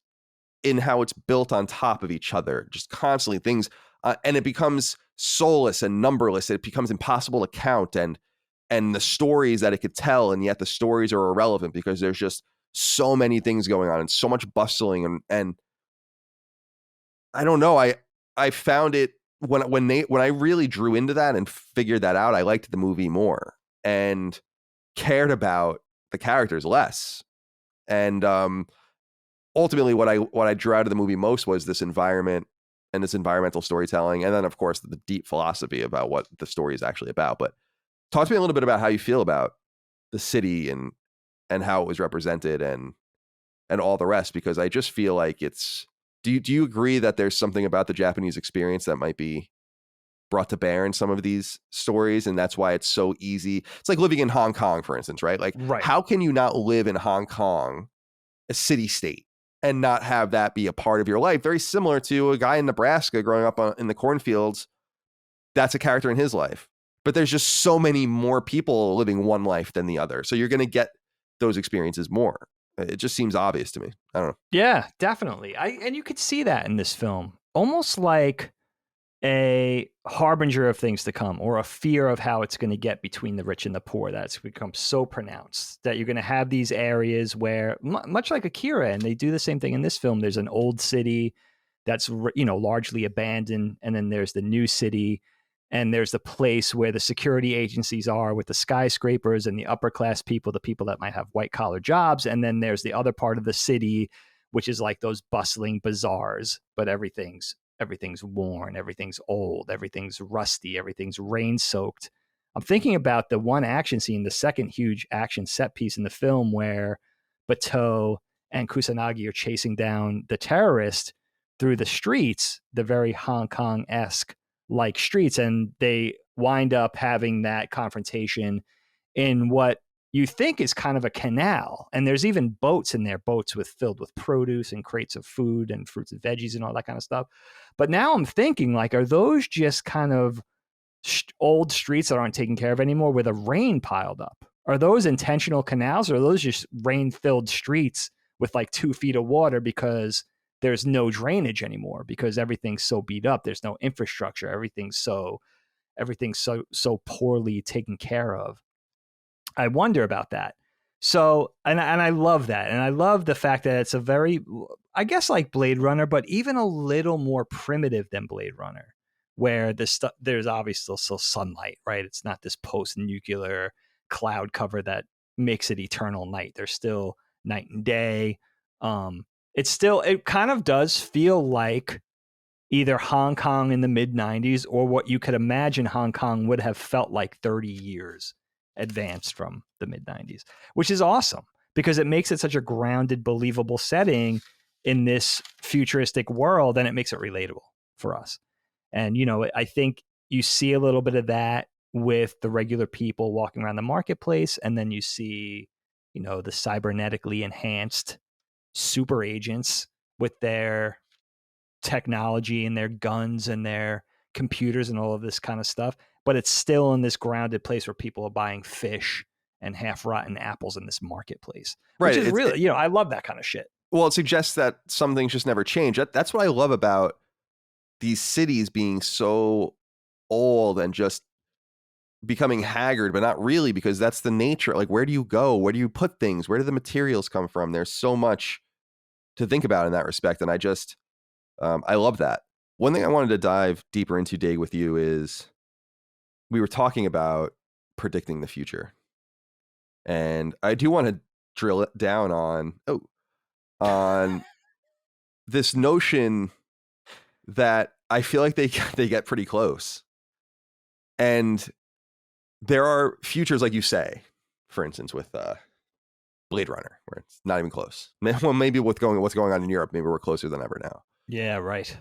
in how it's built on top of each other, just constantly things, and it becomes soulless and numberless. It becomes impossible to count, and the stories that it could tell, and yet the stories are irrelevant because there's just so many things going on and so much bustling, and I don't know. I found it when I really drew into that and figured that out, I liked the movie more and cared about the characters less. And ultimately, what I drew out of the movie most was this environment and this environmental storytelling, and then of course the deep philosophy about what the story is actually about. But talk to me a little bit about how you feel about the city and how it was represented and all the rest, because I just feel like it's. Do you agree that there's something about the Japanese experience that might be brought to bear in some of these stories, and that's why it's so easy? It's like living in Hong Kong, for instance, right? Like, how can you not live in Hong Kong, a city state, and not have that be a part of your life? Very similar to a guy in Nebraska growing up in the cornfields. That's a character in his life. But there's just so many more people living one life than the other. So you're going to get those experiences more. It just seems obvious to me. I don't know. Yeah, definitely. And you could see that in this film, almost like a harbinger of things to come, or a fear of how it's going to get between the rich and the poor. That's become so pronounced that you're going to have these areas where, much like Akira, and they do the same thing in this film. There's an old city that's largely abandoned, and then there's the new city. And there's the place where the security agencies are with the skyscrapers and the upper class people, the people that might have white collar jobs. And then there's the other part of the city, which is like those bustling bazaars, but everything's worn, everything's old, everything's rusty, everything's rain soaked. I'm thinking about the one action scene, the second huge action set piece in the film, where Bateau and Kusanagi are chasing down the terrorist through the streets, the very Hong Kong-esque like streets, and they wind up having that confrontation in what you think is kind of a canal, and there's even boats in there, boats filled with produce and crates of food and fruits and veggies and all that kind of stuff. But now I'm thinking, like, are those just kind of old streets that aren't taken care of anymore with a rain piled up? Are those intentional canals, or are those just rain-filled streets with like 2 feet of water because there's no drainage anymore, because everything's so beat up? There's no infrastructure. Everything's so poorly taken care of. I wonder about that. So, and I love that. And I love the fact that it's a very, I guess, like Blade Runner, but even a little more primitive than Blade Runner. where there's obviously still sunlight, right? It's not this post-nuclear cloud cover that makes it eternal night. There's still night and day. It kind of does feel like either Hong Kong in the mid 90s or what you could imagine Hong Kong would have felt like 30 years advanced from the mid 90s, which is awesome because it makes it such a grounded, believable setting in this futuristic world, and it makes it relatable for us. And, I think you see a little bit of that with the regular people walking around the marketplace, and then you see, the cybernetically enhanced super agents with their technology and their guns and their computers and all of this kind of stuff, but it's still in this grounded place where people are buying fish and half rotten apples in this marketplace, which Right. is really, I love that kind of shit. Well, it suggests that some things just never change. That's what I love about these cities being so old and just becoming haggard, but not really, because that's the nature. Like, where do you go? Where do you put things? Where do the materials come from? There's so much to think about in that respect. And I love that. One thing I wanted to dive deeper into, Dig, with you is we were talking about predicting the future. And I do want to drill it down on this notion that I feel like they get pretty close. And there are futures, like you say, for instance, with Blade Runner, where it's not even close. Well, maybe what's going on in Europe, maybe we're closer than ever now. Yeah, right.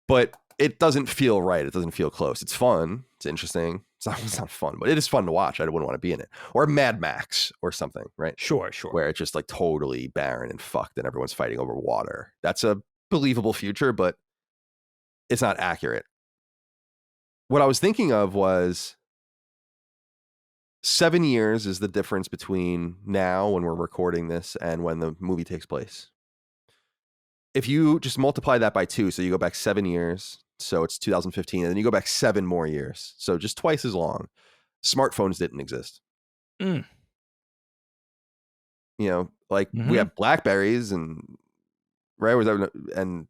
But it doesn't feel right. It doesn't feel close. It's fun. It's interesting. It's not fun, but it is fun to watch. I wouldn't want to be in it. Or Mad Max or something, right? Sure. Where it's just like totally barren and fucked and everyone's fighting over water. That's a believable future, but it's not accurate. What I was thinking of was 7 years is the difference between now when we're recording this and when the movie takes place. If you just multiply that by 2, so you go back 7 years, so it's 2015, and then you go back 7 more years, so just twice as long. Smartphones didn't exist. Mm. We have Blackberries and right, and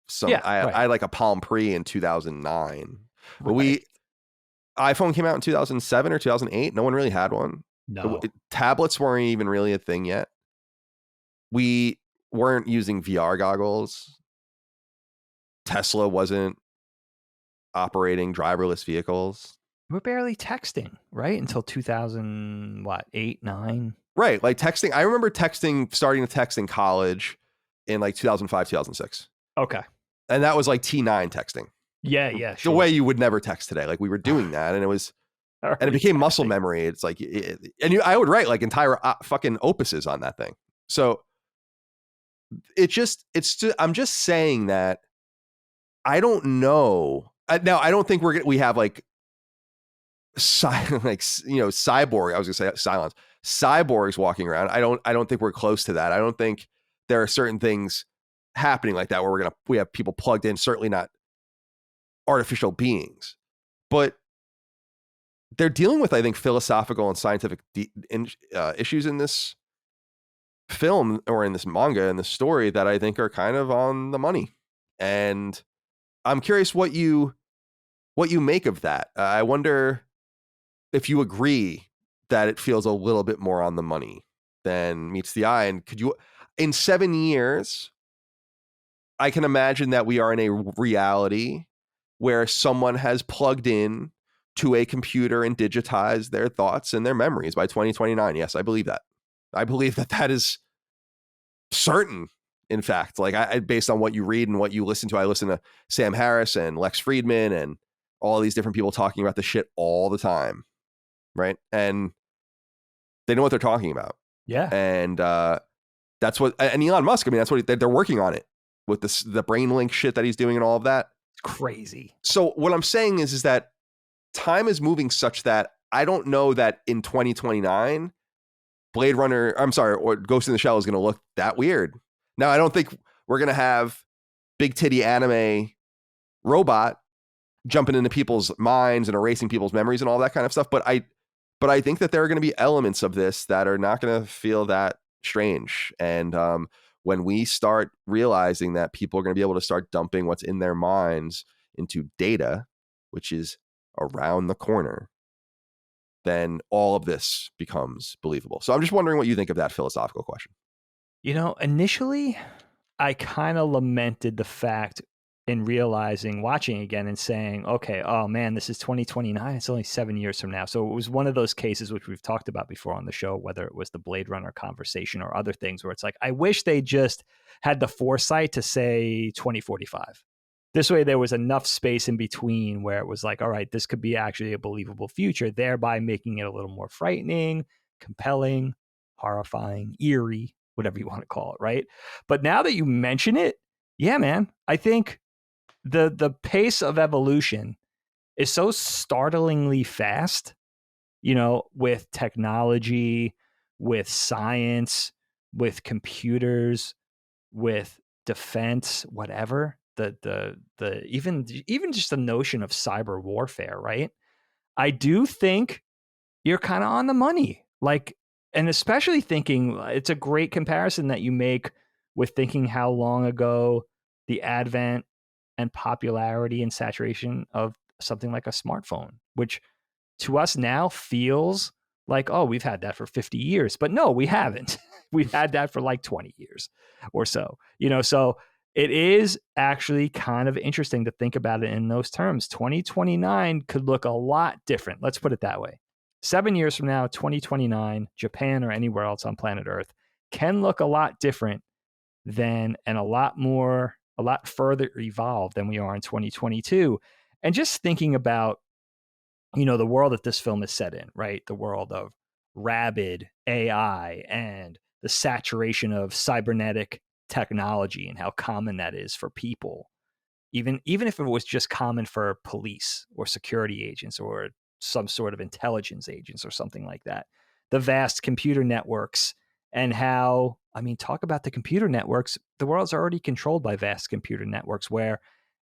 some. Yeah, I had like a Palm Pre in 2009, but right. iPhone came out in 2007 or 2008. No one really had one. No. Tablets weren't even really a thing yet. We weren't using VR goggles. Tesla wasn't operating driverless vehicles. We're barely texting, right? Until 2008, 9. Right. Like texting. I remember starting to text in college in like 2005, 2006. Okay. And that was like T9 texting. Yeah. The way you would never text today. Like we were doing that, and it became muscle memory. It's like, I would write like entire fucking opuses on that thing. So I'm just saying that I don't know. Now, I don't think we have like cyborg. I was gonna say silence. Cyborgs walking around. I don't think we're close to that. I don't think there are certain things happening like that where we have people plugged in. Certainly not artificial beings, but they're dealing with, I think, philosophical and scientific issues in this film or in this manga and this story that I think are kind of on the money. And I'm curious what you make of that. I wonder if you agree that it feels a little bit more on the money than meets the eye. And could you, in 7 years, I can imagine that we are in a reality where someone has plugged in to a computer and digitized their thoughts and their memories by 2029. Yes, I believe that. I believe that is certain. In fact, like I based on what you read and what you listen to, I listen to Sam Harris and Lex Friedman and all these different people talking about this shit all the time. Right. And they know what they're talking about. Yeah. And that's what, and Elon Musk, I mean, that's what they're working on it with the brain link shit that he's doing and all of that. It's crazy. So what I'm saying is that time is moving such that I don't know that in 2029, or Ghost in the Shell is going to look that weird. Now, I don't think we're going to have big titty anime robot jumping into people's minds and erasing people's memories and all that kind of stuff. But I think that there are going to be elements of this that are not going to feel that strange. And when we start realizing that people are going to be able to start dumping what's in their minds into data, which is around the corner, then all of this becomes believable. So I'm just wondering what you think of that philosophical question. Initially, I kind of lamented the fact in realizing, watching again and saying, okay, oh man, this is 2029. It's only 7 years from now. So it was one of those cases which we've talked about before on the show, whether it was the Blade Runner conversation or other things where it's like, I wish they just had the foresight to say 2045. This way, there was enough space in between where it was like, all right, this could be actually a believable future, thereby making it a little more frightening, compelling, horrifying, eerie, whatever you want to call it, right? But now that you mention it, yeah, man, I think the pace of evolution is so startlingly fast, with technology, with science, with computers, with defense, whatever. The even just the notion of cyber warfare, right? I do think you're kind of on the money. Like, and especially thinking, it's a great comparison that you make with thinking how long ago the advent and popularity and saturation of something like a smartphone, which to us now feels like, oh, we've had that for 50 years. But no, we haven't. We've had that for like 20 years or so, so it is actually kind of interesting to think about it in those terms. 2029 could look a lot different. Let's put it that way. 7 years from now, 2029, Japan or anywhere else on planet Earth can look a lot different than, and a lot further evolved than we are in 2022. And just thinking about, the world that this film is set in, right? The world of rabid AI and the saturation of cybernetic technology and how common that is for people. Even if it was just common for police or security agents or some sort of intelligence agents or something like that. The vast computer networks and how, talk about the computer networks. The world's already controlled by vast computer networks where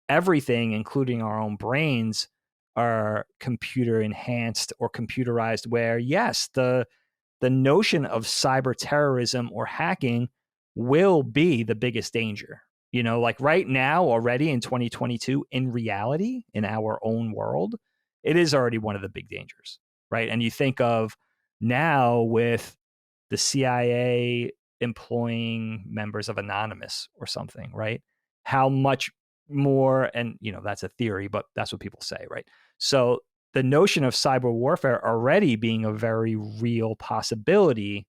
everything, including our own brains, are computer enhanced or computerized, where yes, the notion of cyber terrorism or hacking will be the biggest danger. Like right now, already in 2022, in reality, in our own world, it is already one of the big dangers, right? And you think of now with the CIA employing members of Anonymous or something, right? How much more, and that's a theory, but that's what people say, right? So the notion of cyber warfare already being a very real possibility.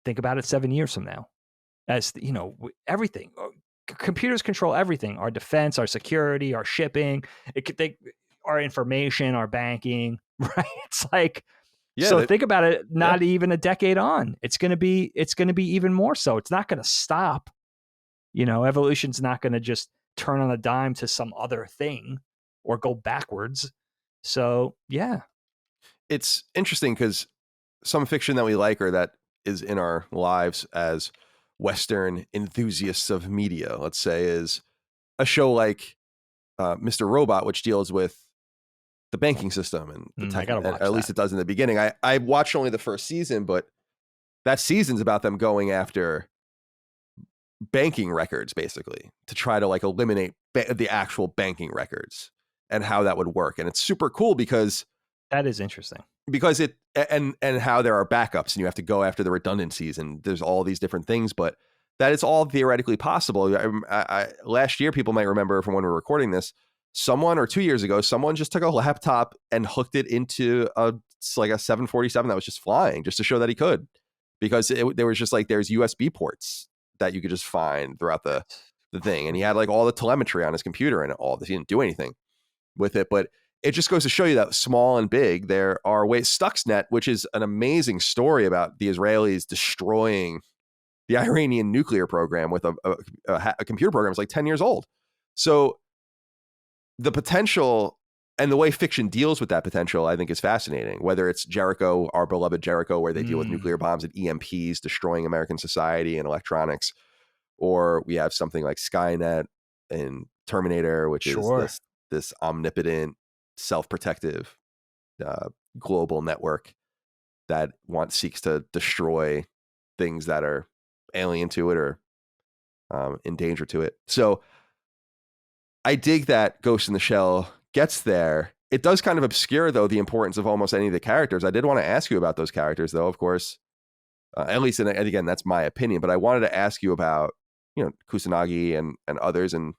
Think about it 7 years from now, as everything. Computers control everything: our defense, our security, our shipping, our information, our banking. Right? It's like, so think about it. Not even a decade on, it's going to be even more so. It's not going to stop. Evolution's not going to just turn on a dime to some other thing or go backwards. So yeah, it's interesting because some fiction that we like or that is in our lives as Western enthusiasts of media, let's say, is a show like Mr. Robot, which deals with the banking system and the tech. At least it does in the beginning. I watched only the first season, but that season's about them going after banking records, basically, to try to like eliminate the actual banking records and how that would work. And it's super cool because that is interesting. Because it and how there are backups and you have to go after the redundancies and there's all these different things, but that it's all theoretically possible. I last year, people might remember from when we were recording this, someone, or 2 years ago, someone just took a laptop and hooked it into a 747 that was just flying just to show that he could, because there was just like, there's USB ports that you could just find throughout the thing. And he had like all the telemetry on his computer and all this. He didn't do anything with it, but it just goes to show you that small and big, there are ways. Stuxnet, which is an amazing story about the Israelis destroying the Iranian nuclear program with a computer program, is like 10 years old. So the potential and the way fiction deals with that potential, I think, is fascinating. Whether it's Jericho, our beloved Jericho, where they deal with nuclear bombs and EMPs destroying American society and electronics, or we have something like Skynet and Terminator, which is this omnipotent, self-protective global network that seeks to destroy things that are alien to it or in danger to it. So I dig that Ghost in the Shell gets there. It does kind of obscure, though, the importance of almost any of the characters. I did want to ask you about those characters, though, of course. At least, and again, that's my opinion. But I wanted to ask you about, Kusanagi and others and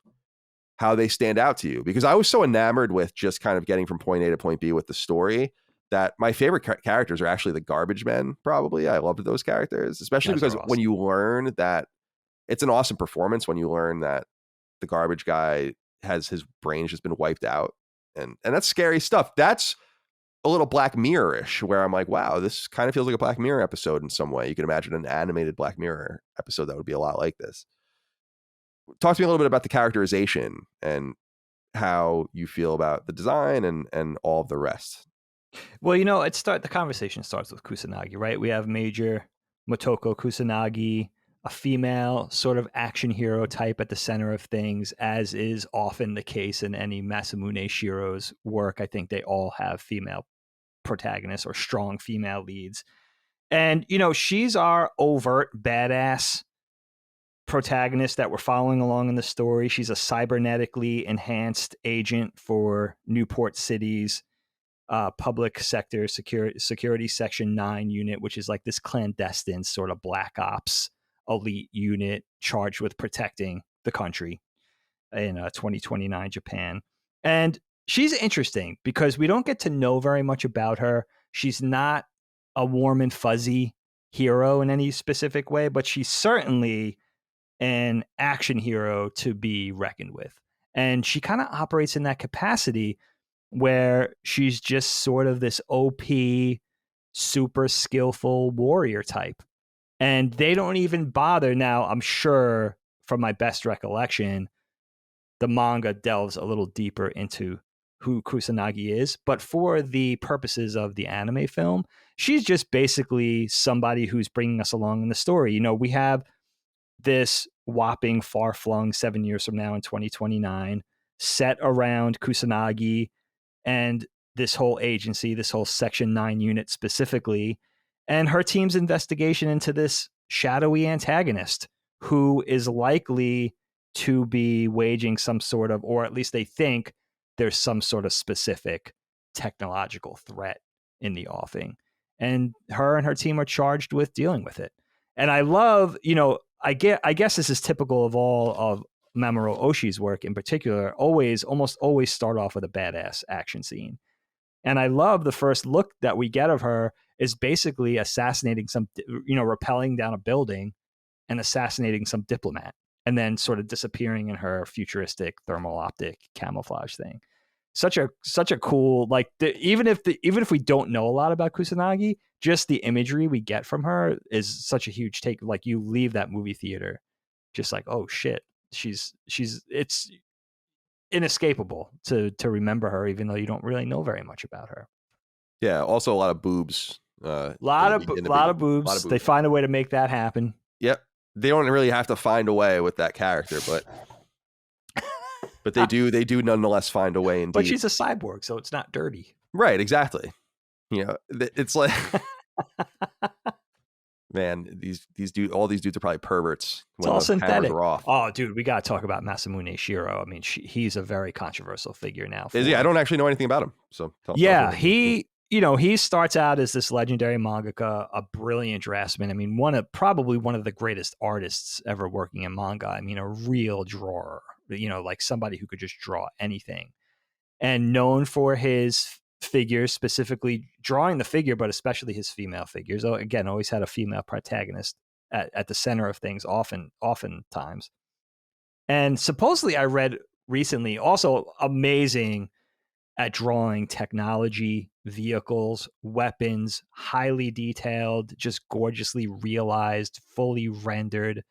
how they stand out to you. Because I was so enamored with just kind of getting from point A to point B with the story that my favorite characters are actually the garbage men, probably. I loved those characters, especially Guys because are awesome. when you learn that it's an awesome performance when you learn that the garbage guy has his brain just been wiped out. And that's scary stuff. That's a little Black Mirror-ish, where I'm like, wow, this kind of feels like a Black Mirror episode in some way. You can imagine an animated Black Mirror episode that would be a lot like this. Talk to me a little bit about the characterization and how you feel about the design and all of the rest. Well, the conversation starts with Kusanagi, right? We have Major Motoko Kusanagi, a female sort of action hero type at the center of things, as is often the case in any Masamune Shiro's work. I think they all have female protagonists or strong female leads. And, she's our overt badass protagonist that we're following along in the story. She's a cybernetically enhanced agent for Newport City's public sector security section 9 unit, which is like this clandestine sort of black ops elite unit charged with protecting the country in 2029 Japan. And she's interesting because we don't get to know very much about her. She's not a warm and fuzzy hero in any specific way, but she's certainly an action hero to be reckoned with. And she kind of operates in that capacity where she's just sort of this OP, super skillful warrior type. And they don't even bother. Now, I'm sure from my best recollection, the manga delves a little deeper into who Kusanagi is. But for the purposes of the anime film, she's just basically somebody who's bringing us along in the story. We have this whopping far-flung 7 years from now in 2029 set around Kusanagi and this whole agency, this whole Section 9 unit specifically, and her team's investigation into this shadowy antagonist who is likely to be waging some sort of, or at least they think there's some sort of specific technological threat in the offing. And her and her team are charged with dealing with it. And I love, I guess this is typical of all of Mamoru Oshii's work in particular, almost always start off with a badass action scene. And I love the first look that we get of her is basically assassinating rappelling down a building and assassinating some diplomat and then sort of disappearing in her futuristic thermal optic camouflage thing. Such a cool, like, even if we don't know a lot about Kusanagi, just the imagery we get from her is such a huge take. Like, you leave that movie theater just like, oh shit, it's inescapable to remember her, even though you don't really know very much about her. Yeah. Also, a lot of boobs. Lot of boobs. They find a way to make that happen. Yep. They don't really have to find a way with that character, but they do nonetheless find a way. Indeed. But she's a cyborg, so it's not dirty. Right. Exactly. It's like, man, all these dudes are probably perverts. It's all synthetic. Are off. Oh, dude, we got to talk about Masamune Shiro. I mean, he's a very controversial figure now. Is he? I don't actually know anything about him. So he starts out as this legendary mangaka, a brilliant draftsman. I mean, probably one of the greatest artists ever working in manga. I mean, a real drawer, like somebody who could just draw anything, and known for his figures, specifically drawing the figure, but especially his female figures. Oh, again, always had a female protagonist at the center of things, oftentimes. And supposedly, I read recently, also amazing at drawing technology, vehicles, weapons, highly detailed, just gorgeously realized, fully rendered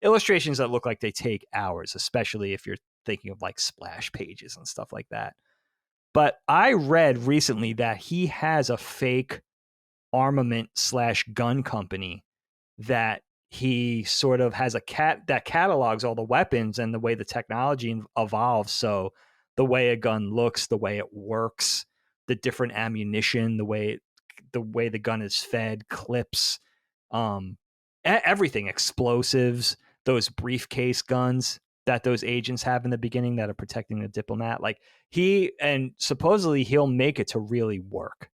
illustrations that look like they take hours, especially if you're thinking of like splash pages and stuff like that. But I read recently that he has a fake armament/gun company that he sort of has that catalogs all the weapons and the way the technology evolves. So the way a gun looks, the way it works, the different ammunition, the way the gun is fed, clips, everything, explosives, those briefcase guns. that those agents have in the beginning that are protecting the diplomat. Like and supposedly he'll make it to really work.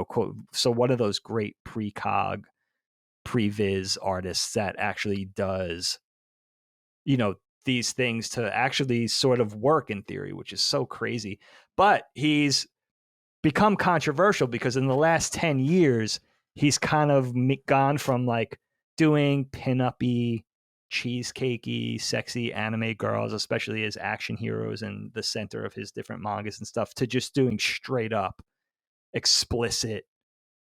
Quote. So one of those great precog, previs artists that actually does, these things to actually sort of work in theory, which is so crazy. But he's become controversial because in the last 10 years, he's kind of gone from like doing pin-up-y, cheesecakey, sexy anime girls, especially as action heroes in the center of his different mangas and stuff, to just doing straight up explicit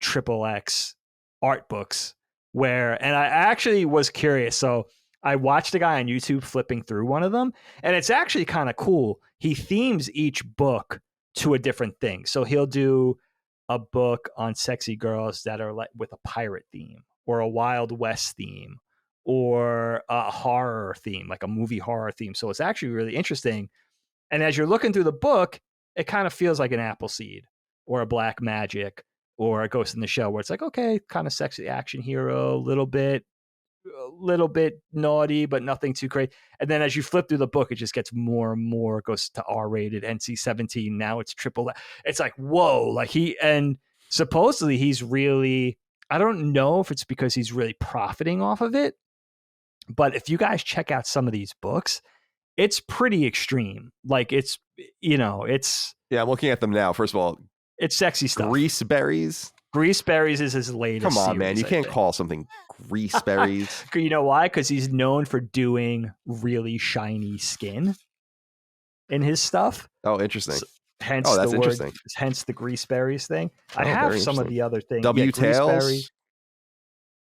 triple X art books and I actually was curious. So I watched a guy on YouTube flipping through one of them, and it's actually kind of cool. He themes each book to a different thing. So he'll do a book on sexy girls that are like with a pirate theme or a Wild West theme or a horror theme, like a movie horror theme. So it's actually really interesting. And as you're looking through the book, it kind of feels like an Appleseed or a Black Magic or a Ghost in the Shell, where it's like, okay, kind of sexy action hero, a little bit naughty, but nothing too crazy. And then as you flip through the book, it just gets more and more. It goes to R-rated, NC-17. Now it's triple. It's like, whoa! Like and supposedly he's really. I don't know if it's because he's really profiting off of it, but if you guys check out some of these books, it's pretty extreme. Like it's. Yeah, I'm looking at them now. First of all, it's sexy stuff. Greaseberries. Greaseberries is his latest. Come on, series, man. You can't call something Greaseberries. You know why? Because he's known for doing really shiny skin in his stuff. Oh, interesting. So, hence that's the word, interesting. Hence the Greaseberries thing. Oh, I have some of the other things. W Tails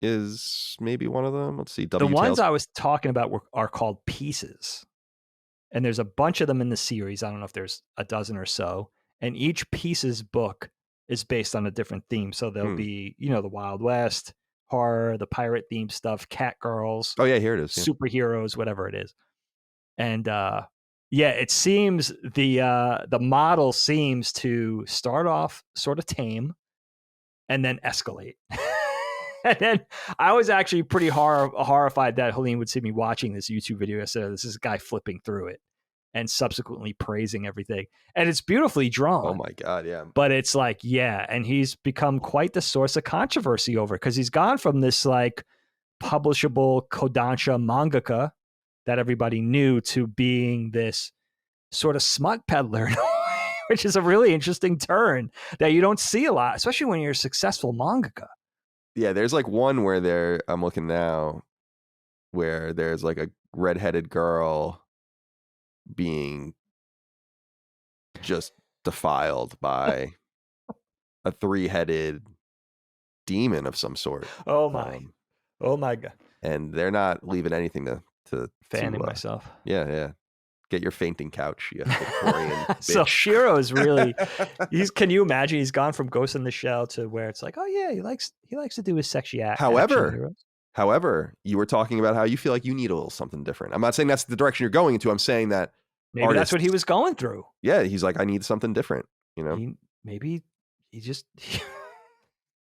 is maybe one of them. Let's see. The ones I was talking about are called Pieces. And there's a bunch of them in the series. I don't know if there's a dozen or so. And each Pieces book is based on a different theme. So there'll be, the Wild West, horror, the pirate theme stuff, cat girls. Oh, yeah, here it is. Yeah. Superheroes, whatever it is. And it seems the model seems to start off sort of tame and then escalate. And then I was actually pretty horrified that Helene would see me watching this YouTube video. I said, this is a guy flipping through it and subsequently praising everything. And it's beautifully drawn. Oh my God, yeah. But it's like, yeah. And he's become quite the source of controversy over it because he's gone from this like publishable Kodansha mangaka that everybody knew to being this sort of smut peddler, which is a really interesting turn that you don't see a lot, especially when you're a successful mangaka. Yeah, there's like one where I'm looking now, where there's like a redheaded girl being just defiled by a 3-headed demon of some sort. Oh my God! And they're not leaving anything to fanning myself. Yeah. Get your fainting couch, you Victorian bitch. So Shiro is really. Can you imagine? He's gone from Ghost in the Shell to where it's like, oh yeah, he likes to do his sexy action. However, you were talking about how you feel like you need a little something different. I'm not saying that's the direction you're going into. I'm saying that maybe that's what he was going through. Yeah, he's like, I need something different. Maybe he just.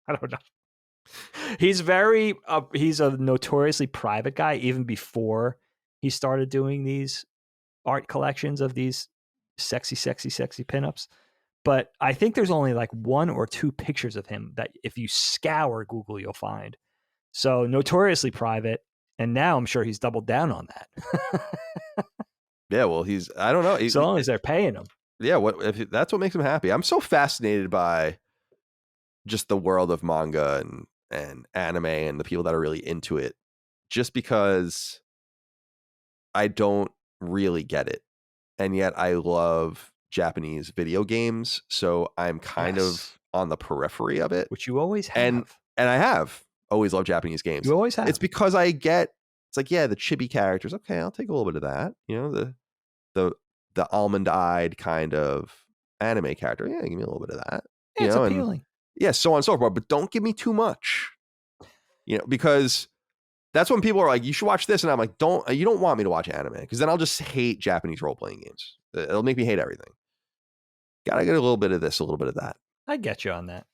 I don't know. He's he's a notoriously private guy even before he started doing these art collections of these sexy pinups. But I think there's only like 1 or 2 pictures of him that if you scour Google, you'll find. So notoriously private. And now I'm sure he's doubled down on that. Yeah, well, I don't know. As long as they're paying him. Yeah, if that's what makes him happy. I'm so fascinated by just the world of manga and anime and the people that are really into it, just because I don't really get it. And yet I love Japanese video games. So I'm kind of on the periphery of it. Which you always have. And I have always loved Japanese games. You always have. It's because it's like, yeah, the chibi characters. Okay, I'll take a little bit of that. The almond-eyed kind of anime character. Yeah, give me a little bit of that. Yeah, it's appealing. Yeah, so on and so forth. But don't give me too much. Because that's when people are like, you should watch this. And I'm like, you don't want me to watch anime, because then I'll just hate Japanese role-playing games. It'll make me hate everything. Gotta get a little bit of this, a little bit of that. I get you on that.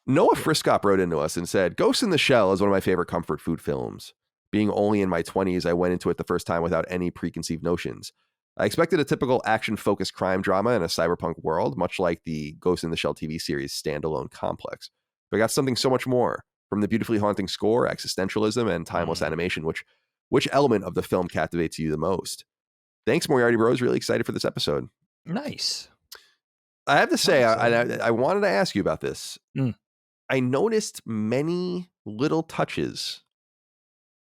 Noah Friscop wrote into us and said, Ghost in the Shell is one of my favorite comfort food films. Being only in my 20s, I went into it the first time without any preconceived notions. I expected a typical action-focused crime drama in a cyberpunk world, much like the Ghost in the Shell TV series standalone complex. But I got something so much more, from the beautifully haunting score, existentialism, and timeless animation. Which element of the film captivates you the most? Thanks, Moriarty Bros. Really excited for this episode. Nice. I have to say, Awesome. I wanted to ask you about this. Mm. I noticed many little touches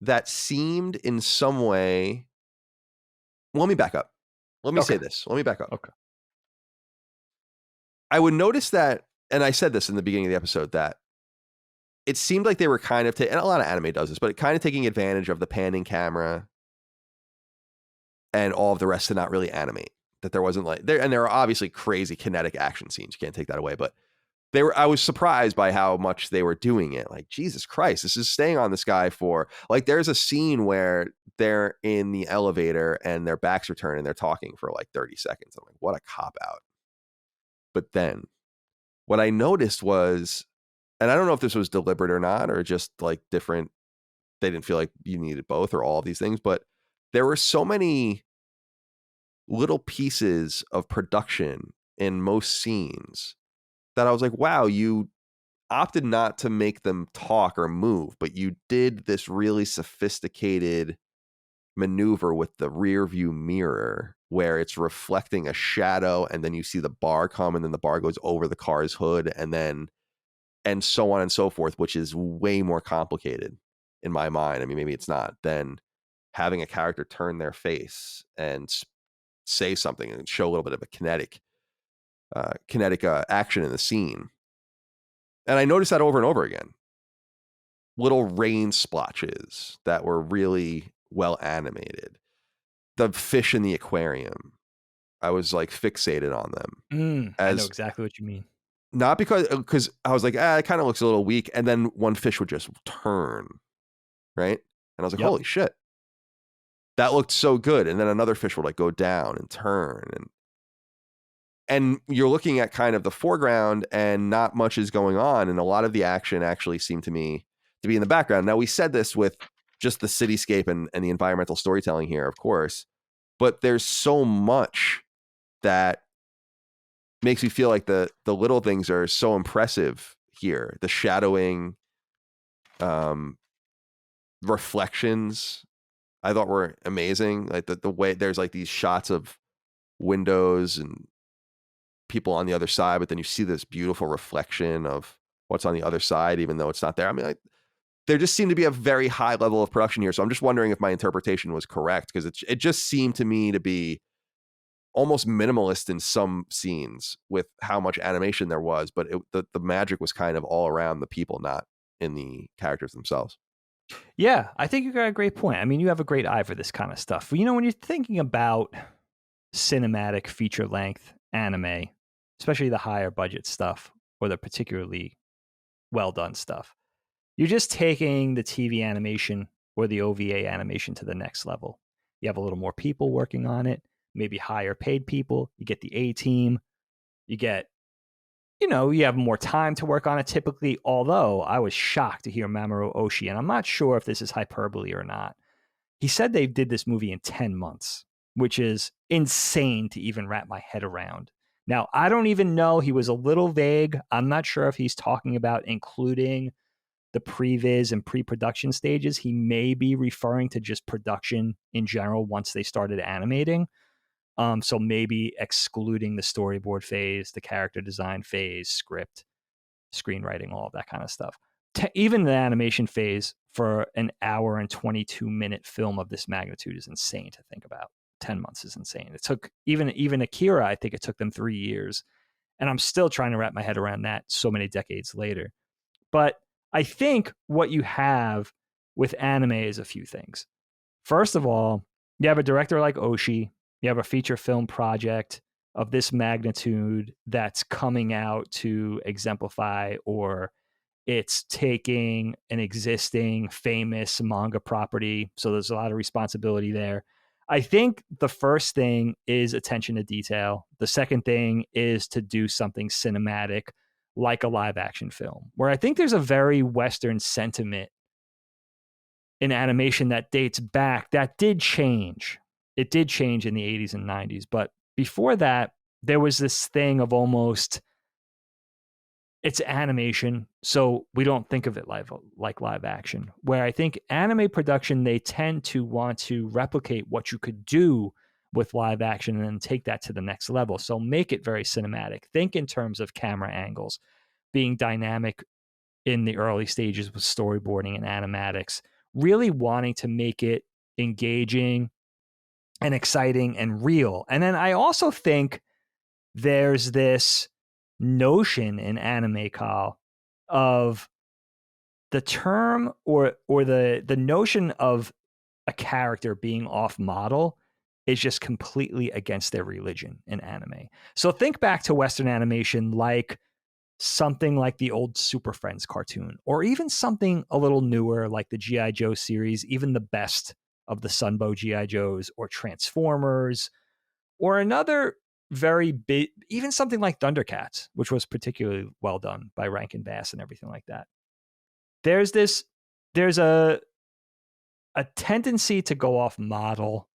that seemed in some way. Well, let me back up. Let me say this. Let me back up. Okay. I would notice that, and I said this in the beginning of the episode, that it seemed like they were kind of, and a lot of anime does this, but kind of taking advantage of the panning camera and all of the rest to not really animate. That there wasn't like there, and there are obviously crazy kinetic action scenes. You can't take that away, but I was surprised by how much they were doing it. Like, Jesus Christ, this is staying on this guy for, like, there's a scene where they're in the elevator and their backs are turned and they're talking for like 30 seconds. I'm like, what a cop out. But then what I noticed was, and I don't know if this was deliberate or not, or just like different, they didn't feel like you needed both or all of these things, but there were so many little pieces of production in most scenes that I was like, wow, you opted not to make them talk or move, but you did this really sophisticated maneuver with the rear view mirror where it's reflecting a shadow, and then you see the bar come, and then the bar goes over the car's hood, and so on and so forth, which is way more complicated in my mind. I mean, maybe it's not, than having a character turn their face and say something and show a little bit of a kinetic action in the scene. And I noticed that over and over again. Little rain splotches that were really well animated. The fish in the aquarium, I was like fixated on them. I know exactly what you mean. Not because I was like, it kind of looks a little weak. And then one fish would just turn, right? And I was like, holy shit. That looked so good. And then another fish would like go down and turn. And you're looking at kind of the foreground and not much is going on. And a lot of the action actually seemed to me to be in the background. Now, we said this with just the cityscape and the environmental storytelling here, of course, but there's so much that makes me feel like the little things are so impressive here. The shadowing, reflections, I thought were amazing. Like the way there's like these shots of windows and people on the other side, but then you see this beautiful reflection of what's on the other side, even though it's not there. I mean, there just seemed to be a very high level of production here. So I'm just wondering if my interpretation was correct, because it just seemed to me to be almost minimalist in some scenes with how much animation there was, but the magic was kind of all around the people, not in the characters themselves. Yeah, I think you got a great point. I mean, you have a great eye for this kind of stuff. You know, when you're thinking about cinematic feature length anime, especially the higher budget stuff or the particularly well done stuff, you're just taking the TV animation or the OVA animation to the next level. You have a little more people working on it, maybe higher paid people. You get the A team. You get, you have more time to work on it typically. Although I was shocked to hear Mamoru Oshii, and I'm not sure if this is hyperbole or not. He said they did this movie in 10 months, which is insane to even wrap my head around. Now, I don't even know. He was a little vague. I'm not sure if he's talking about including the previs and pre-production stages. He may be referring to just production in general once they started animating. So maybe excluding the storyboard phase, the character design phase, script, screenwriting, all of that kind of stuff. Even the animation phase for an hour and 22-minute film of this magnitude is insane to think about. 10 months is insane. It took even Akira, I think it took them 3 years. And I'm still trying to wrap my head around that so many decades later. But I think what you have with anime is a few things. First of all, you have a director like Oshii. You have a feature film project of this magnitude that's coming out to exemplify, or it's taking an existing famous manga property. So there's a lot of responsibility there. I think the first thing is attention to detail. The second thing is to do something cinematic like a live action film, where I think there's a very Western sentiment in animation that dates back, that did change. It did change in the 80s and 90s. But before that, there was this thing of almost, it's animation, so we don't think of it like live action. Where I think anime production, they tend to want to replicate what you could do with live action and then take that to the next level. So make it very cinematic. Think in terms of camera angles, being dynamic in the early stages with storyboarding and animatics, really wanting to make it engaging and exciting and real. And then I also think there's this notion in anime, Kyle, of the term or the notion of a character being off model is just completely against their religion in anime. So think back to Western animation, like something like the old Super Friends cartoon, or even something a little newer like the G.I. Joe series, even the best of the Sunbow G.I. Joes, or Transformers, or another very big, even something like Thundercats, which was particularly well done by Rankin Bass and everything like that. There's a tendency to go off model,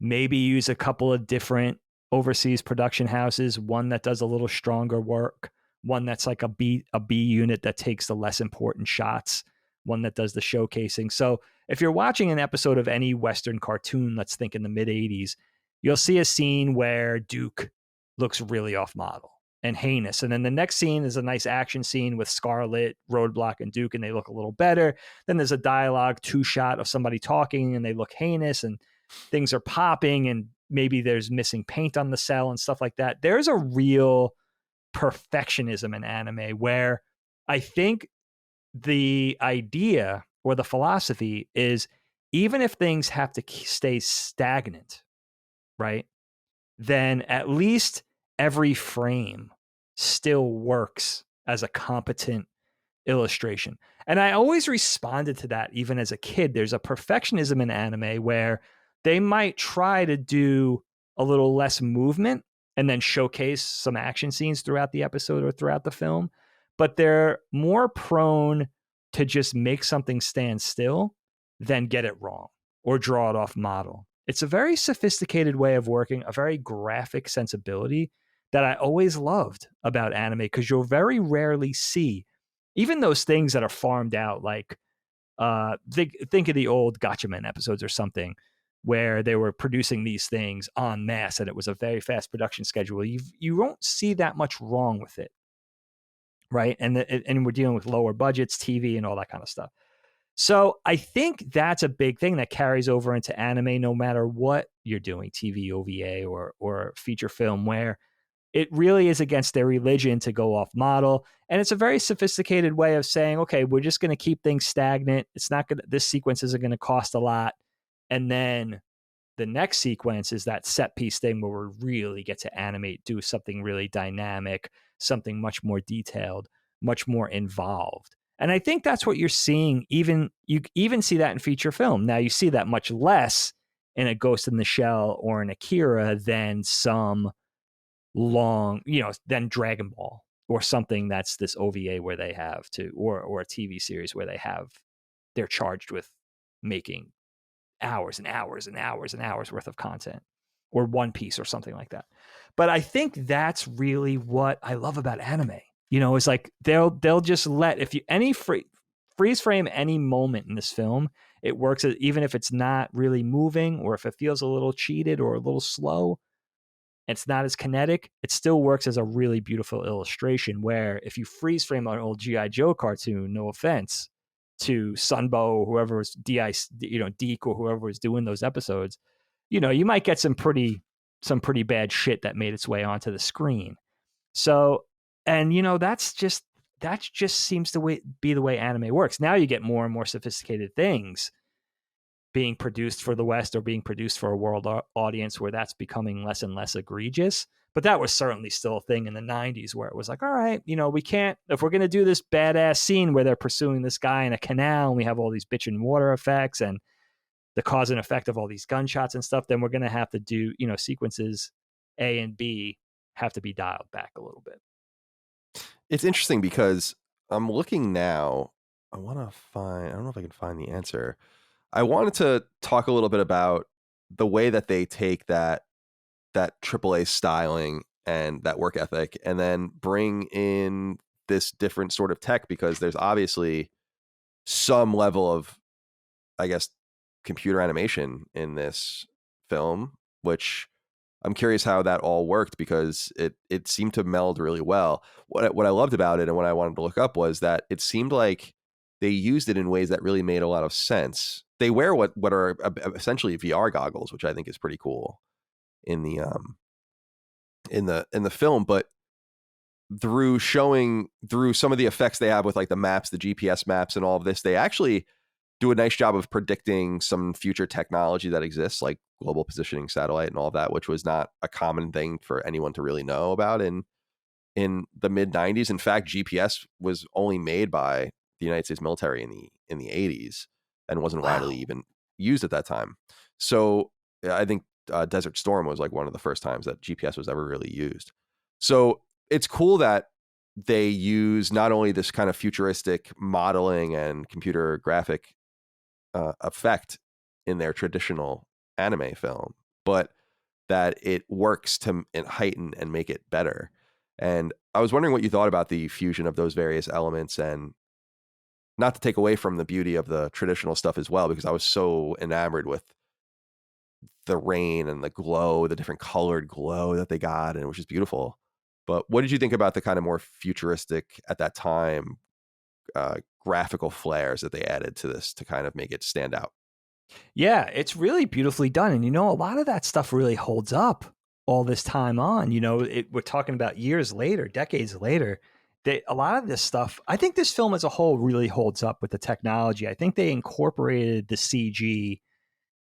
maybe use a couple of different overseas production houses, one that does a little stronger work, one that's like a B unit that takes the less important shots, one that does the showcasing. So if you're watching an episode of any Western cartoon, let's think in the mid 80s, you'll see a scene where Duke looks really off model and heinous. And then the next scene is a nice action scene with Scarlet, Roadblock, and Duke, and they look a little better. Then there's a dialogue 2-shot of somebody talking and they look heinous and things are popping and maybe there's missing paint on the cell and stuff like that. There's a real perfectionism in anime where I think the idea or the philosophy is, even if things have to stay stagnant, right, then at least every frame still works as a competent illustration. And I always responded to that even as a kid. There's a perfectionism in anime where they might try to do a little less movement and then showcase some action scenes throughout the episode or throughout the film, but they're more prone to just make something stand still than get it wrong or draw it off model. It's a very sophisticated way of working, a very graphic sensibility that I always loved about anime, because you'll very rarely see even those things that are farmed out, like think of the old Gotchaman episodes or something, where they were producing these things en masse and it was a very fast production schedule. You won't see that much wrong with it, right? And we're dealing with lower budgets, TV, and all that kind of stuff. So I think that's a big thing that carries over into anime, no matter what you're doing, TV, OVA, or feature film, where it really is against their religion to go off model. And it's a very sophisticated way of saying, okay, we're just going to keep things stagnant. It's not going to, this sequence isn't going to cost a lot. And then the next sequence is that set piece thing where we really get to animate, do something really dynamic, something much more detailed, much more involved. And I think that's what you're seeing. You even see that in feature film. Now you see that much less in a Ghost in the Shell or an Akira than some long, than Dragon Ball or something that's this OVA where they have to, or a TV series where they're charged with making hours and hours and hours and hours worth of content, or One Piece or something like that. But I think that's really what I love about anime. It's like they'll just let, if you freeze frame any moment in this film, it works, even if it's not really moving or if it feels a little cheated or a little slow. It's not as kinetic. It still works as a really beautiful illustration, where if you freeze frame an old G.I. Joe cartoon, no offense to Sunbow or whoever was Deke or whoever was doing those episodes, you might get some pretty bad shit that made its way onto the screen. So, and that just seems to be the way anime works. Now you get more and more sophisticated things being produced for the West or being produced for a world audience, where that's becoming less and less egregious. But that was certainly still a thing in the 90s, where it was like, all right, we can't, if we're going to do this badass scene where they're pursuing this guy in a canal and we have all these bitchin' water effects and the cause and effect of all these gunshots and stuff, then we're going to have to do, sequences A and B have to be dialed back a little bit. It's interesting because I'm looking now. want to find. I don't know if I can find the answer. I wanted to talk a little bit about the way that they take that AAA styling and that work ethic, and then bring in this different sort of tech, because there's obviously some level of, I guess, computer animation in this film, which I'm curious how that all worked, because it seemed to meld really well. What I loved about it and what I wanted to look up was that it seemed like they used it in ways that really made a lot of sense. They wear what are essentially VR goggles, which I think is pretty cool in the in the film, but through some of the effects they have with like the maps, the GPS maps and all of this, they actually do a nice job of predicting some future technology that exists, like global positioning satellite and all of that, which was not a common thing for anyone to really know about in the mid 90s. In fact, GPS was only made by the United States military in the 80s and wasn't widely Wow. even used at that time. So I think Desert Storm was like one of the first times that GPS was ever really used. So it's cool that they use not only this kind of futuristic modeling and computer graphic effect in their traditional anime film, but that it works to heighten and make it better. And I was wondering what you thought about the fusion of those various elements, and not to take away from the beauty of the traditional stuff as well, because I was so enamored with the rain and the glow, the different colored glow that they got, and it was just beautiful. But what did you think about the kind of more futuristic at that time graphical flares that they added to this to kind of make it stand out? Yeah, it's really beautifully done. And, a lot of that stuff really holds up all this time on. We're talking about years later, decades later. A lot of this stuff, I think this film as a whole really holds up with the technology. I think they incorporated the CG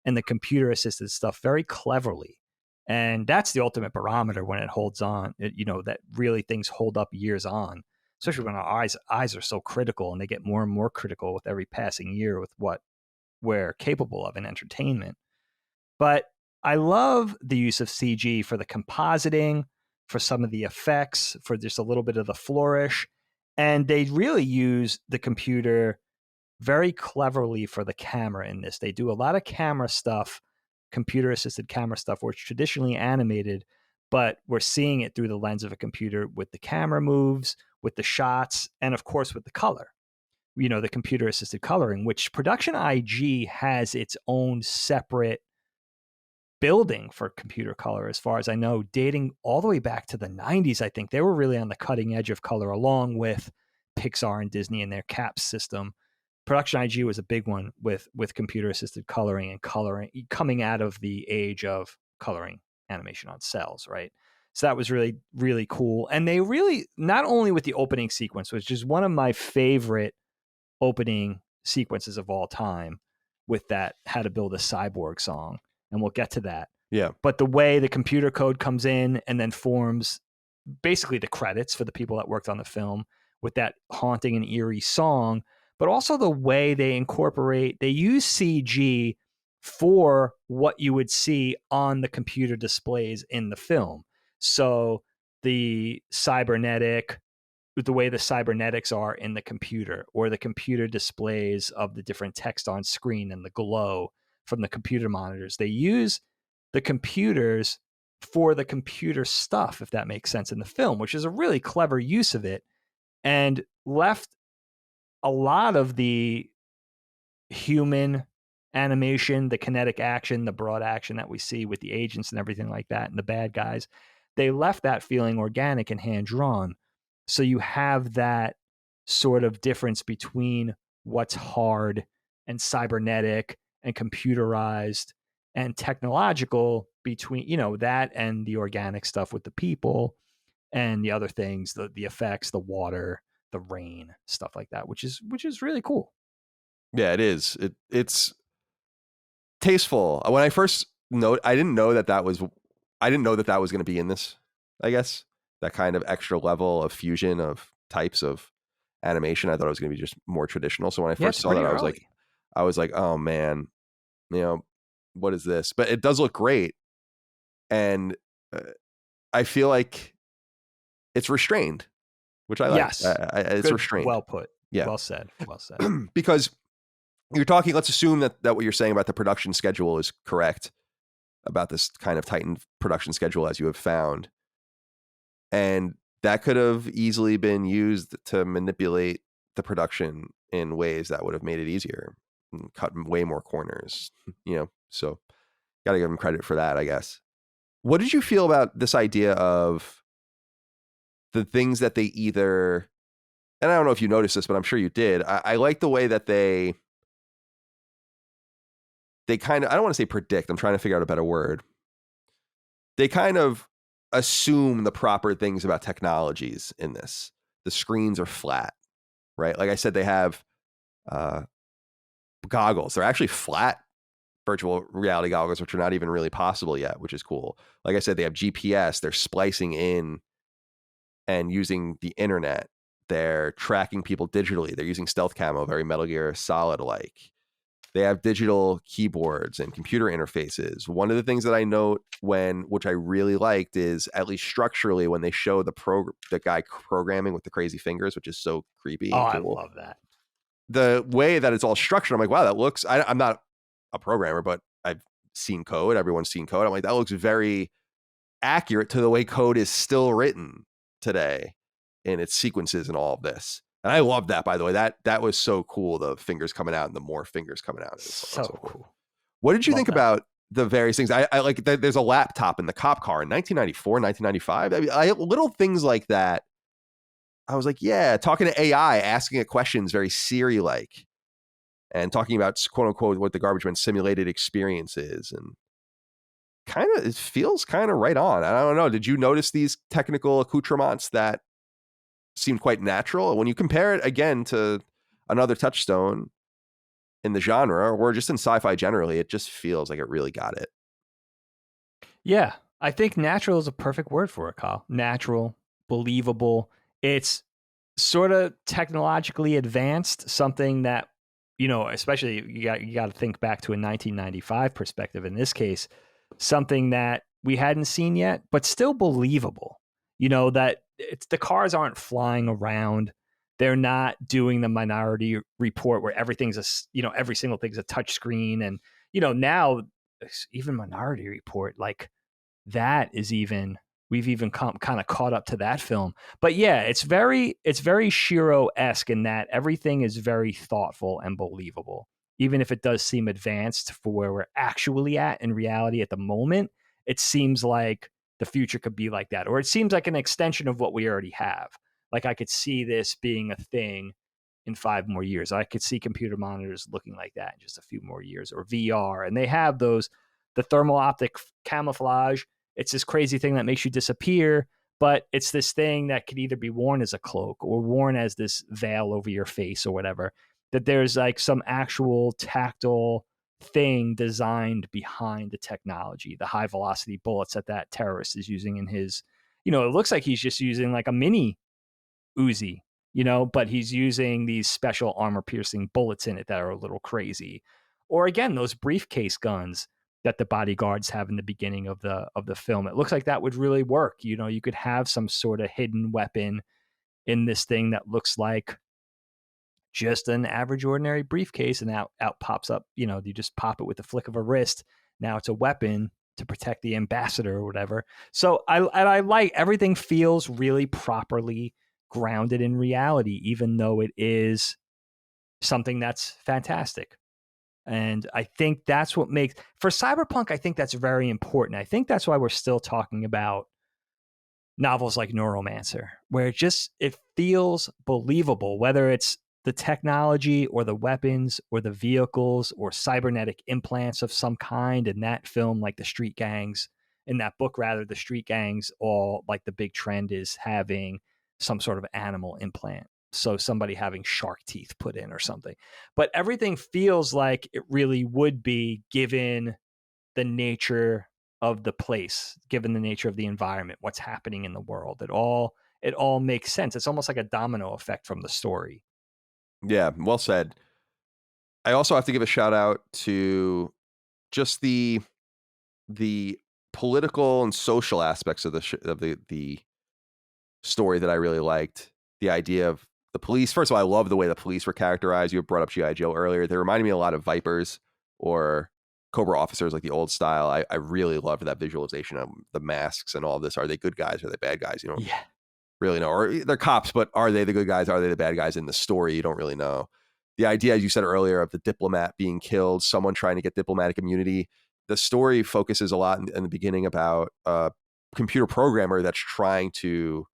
and the computer assisted stuff very cleverly. And that's the ultimate barometer when it holds on, that really things hold up years on, especially when our eyes are so critical and they get more and more critical with every passing year with what we're capable of in entertainment. But I love the use of CG for the compositing, for some of the effects, for just a little bit of the flourish. And they really use the computer very cleverly for the camera in this. They do a lot of camera stuff, computer assisted camera stuff, where it's traditionally animated, but we're seeing it through the lens of a computer with the camera moves, with the shots, and of course with the color. The computer assisted coloring, which Production IG has its own separate building for computer color, as far as I know, dating all the way back to the 90s. I think they were really on the cutting edge of color, along with Pixar and Disney and their CAPS system. Production IG was a big one with computer assisted coloring and coloring coming out of the age of coloring animation on cells, right? So that was really, really cool. And they really, not only with the opening sequence, which is one of my favorite opening sequences of all time, with that How to Build a Cyborg song, and we'll get to that. Yeah. But the way the computer code comes in and then forms basically the credits for the people that worked on the film with that haunting and eerie song, but also the way they use CG for what you would see on the computer displays in the film. So the way the cybernetics are in the computer, or the computer displays of the different text on screen and the glow from the computer monitors. They use the computers for the computer stuff, if that makes sense, in the film, which is a really clever use of it, and left a lot of the human animation, the kinetic action, the broad action that we see with the agents and everything like that, and the bad guys. They left that feeling organic and hand drawn. So you have that sort of difference between what's hard and cybernetic and computerized and technological, between, that and the organic stuff with the people and the other things, the effects, the water, the rain, stuff like that, which is really cool. Yeah, it is. It's tasteful. When I first I didn't know that was going to be in this, I guess. That kind of extra level of fusion of types of animation. I thought it was going to be just more traditional. So when I Yeah, first it's saw that, pretty I early. was like, oh man, what is this? But it does look great, and I feel like it's restrained, which I like. Yes. It's Good. restrained. Well put. Yeah. Well said. Well said. Because you're talking, let's assume that what you're saying about the production schedule is correct, about this kind of tightened production schedule as you have found. And that could have easily been used to manipulate the production in ways that would have made it easier and cut way more corners, so got to give them credit for that, I guess. What did you feel about this idea of the things that they either, and I don't know if you noticed this, but I'm sure you did. I like the way that they kind of, I don't want to say predict, I'm trying to figure out a better word. They kind of assume the proper things about technologies in this. The screens are flat, right? Like I said, they have goggles. They're actually flat virtual reality goggles, which are not even really possible yet, which is cool. Like I said, they have GPS. They're splicing in and using the internet. They're tracking people digitally. They're using stealth camo, very Metal Gear Solid like. They have digital keyboards and computer interfaces. One of the things that I note which I really liked, is at least structurally, when they show the guy programming with the crazy fingers, which is so creepy and cool. I love that. The way that it's all structured, I'm like, wow, that looks, I'm not a programmer, but I've seen code. Everyone's seen code. I'm like, that looks very accurate to the way code is still written today in its sequences and all of this. And I love that, by the way. That was so cool. The fingers coming out and the more fingers coming out. So cool. What did you think about the various things? I like that there's a laptop in the cop car in 1994, 1995. I mean, little things like that. I was like, yeah, talking to AI, asking it questions very Siri-like, and talking about, quote unquote, what the garbage man simulated experience is. And it feels kind of right on. I don't know. Did you notice these technical accoutrements that seemed quite natural when you compare it again to another touchstone in the genre, or just in sci-fi generally? It just feels like it really got it. Yeah, I think natural is a perfect word for it, Kyle. Natural, believable. It's sort of technologically advanced, something that, especially you got to think back to a 1995 perspective in this case, something that we hadn't seen yet, but still believable. That the cars aren't flying around. They're not doing the Minority Report where everything's every single thing's a touch screen. And, now even Minority Report, like that is we've even kind of caught up to that film. But yeah, it's very Shiro-esque in that everything is very thoughtful and believable. Even if it does seem advanced for where we're actually at in reality at the moment, it seems like the future could be like that. Or it seems like an extension of what we already have. Like I could see this being a thing in 5 more years. I could see computer monitors looking like that in just a few more years, or VR. And they have the thermal optic camouflage. It's this crazy thing that makes you disappear, but it's this thing that could either be worn as a cloak or worn as this veil over your face or whatever. That there's like some actual tactile thing designed behind the technology, the high velocity bullets that terrorist is using in his, it looks like he's just using like a mini Uzi, but he's using these special armor piercing bullets in it that are a little crazy. Or again, those briefcase guns that the bodyguards have in the beginning of the film. It looks like that would really work. You could have some sort of hidden weapon in this thing that looks like just an average ordinary briefcase, and out pops up, you just pop it with the flick of a wrist. Now it's a weapon to protect the ambassador or whatever. So I like everything feels really properly grounded in reality, even though it is something that's fantastic. And I think that's what makes, for cyberpunk, I think that's very important. I think that's why we're still talking about novels like Neuromancer, where it feels believable, whether it's the technology or the weapons or the vehicles or cybernetic implants of some kind. In that film, like the street gangs, in that book rather, the street gangs, all like the big trend is having some sort of animal implant. So somebody having shark teeth put in or something. But everything feels like it really would be, given the nature of the place, given the nature of the environment, what's happening in the world. It all makes sense. It's almost like a domino effect from the story. Yeah, well said. I also have to give a shout out to just the political and social aspects of the story that I really liked. The idea of the police. First of all, I love the way the police were characterized. You had brought up G.I. Joe earlier. They reminded me a lot of Vipers or Cobra officers, like the old style. I really loved that visualization of the masks and all of this. Are they good guys? Are they bad guys? You don't Yeah. really know. Or they're cops, but are they the good guys? Are they the bad guys in the story? You don't really know. The idea, as you said earlier, of the diplomat being killed, someone trying to get diplomatic immunity. The story focuses a lot in the beginning about a computer programmer that's trying to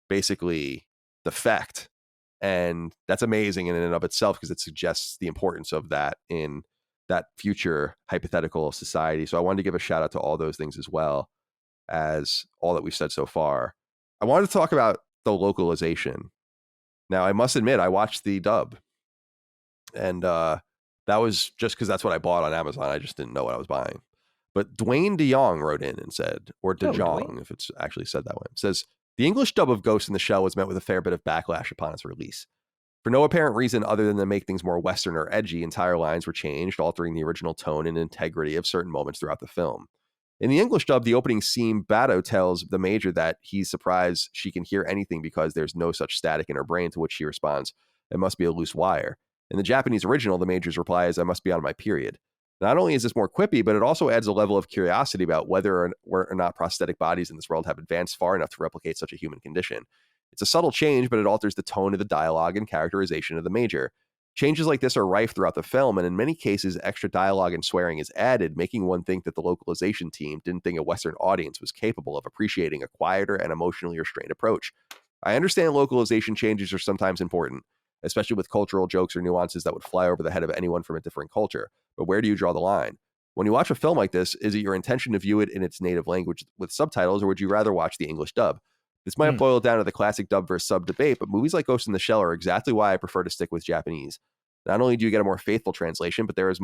basically defect. And that's amazing in and of itself because it suggests the importance of that in that future hypothetical society. So I wanted to give a shout out to all those things as well as all that we've said so far. I wanted to talk about the localization. Now, I must admit, I watched the dub. And that was just because that's what I bought on Amazon. I just didn't know what I was buying. But Dwayne DeYoung wrote in and said, or DeJong, if it's actually said that way, it says, the English dub of Ghost in the Shell was met with a fair bit of backlash upon its release. For no apparent reason other than to make things more Western or edgy, entire lines were changed, altering the original tone and integrity of certain moments throughout the film. In the English dub, the opening scene, Bato tells the Major that he's surprised she can hear anything because there's no such static in her brain, to which she responds, it must be a loose wire. In the Japanese original, the Major's reply is, I must be on my period. Not only is this more quippy, but it also adds a level of curiosity about whether or not prosthetic bodies in this world have advanced far enough to replicate such a human condition. It's a subtle change, but it alters the tone of the dialogue and characterization of the Major. Changes like this are rife throughout the film, and in many cases, extra dialogue and swearing is added, making one think that the localization team didn't think a Western audience was capable of appreciating a quieter and emotionally restrained approach. I understand localization changes are sometimes important, especially with cultural jokes or nuances that would fly over the head of anyone from a different culture. But where do you draw the line? When you watch a film like this, is it your intention to view it in its native language with subtitles, or would you rather watch the English dub? This might boil down to the classic dub versus sub debate, but movies like Ghost in the Shell are exactly why I prefer to stick with Japanese. Not only do you get a more faithful translation, but there's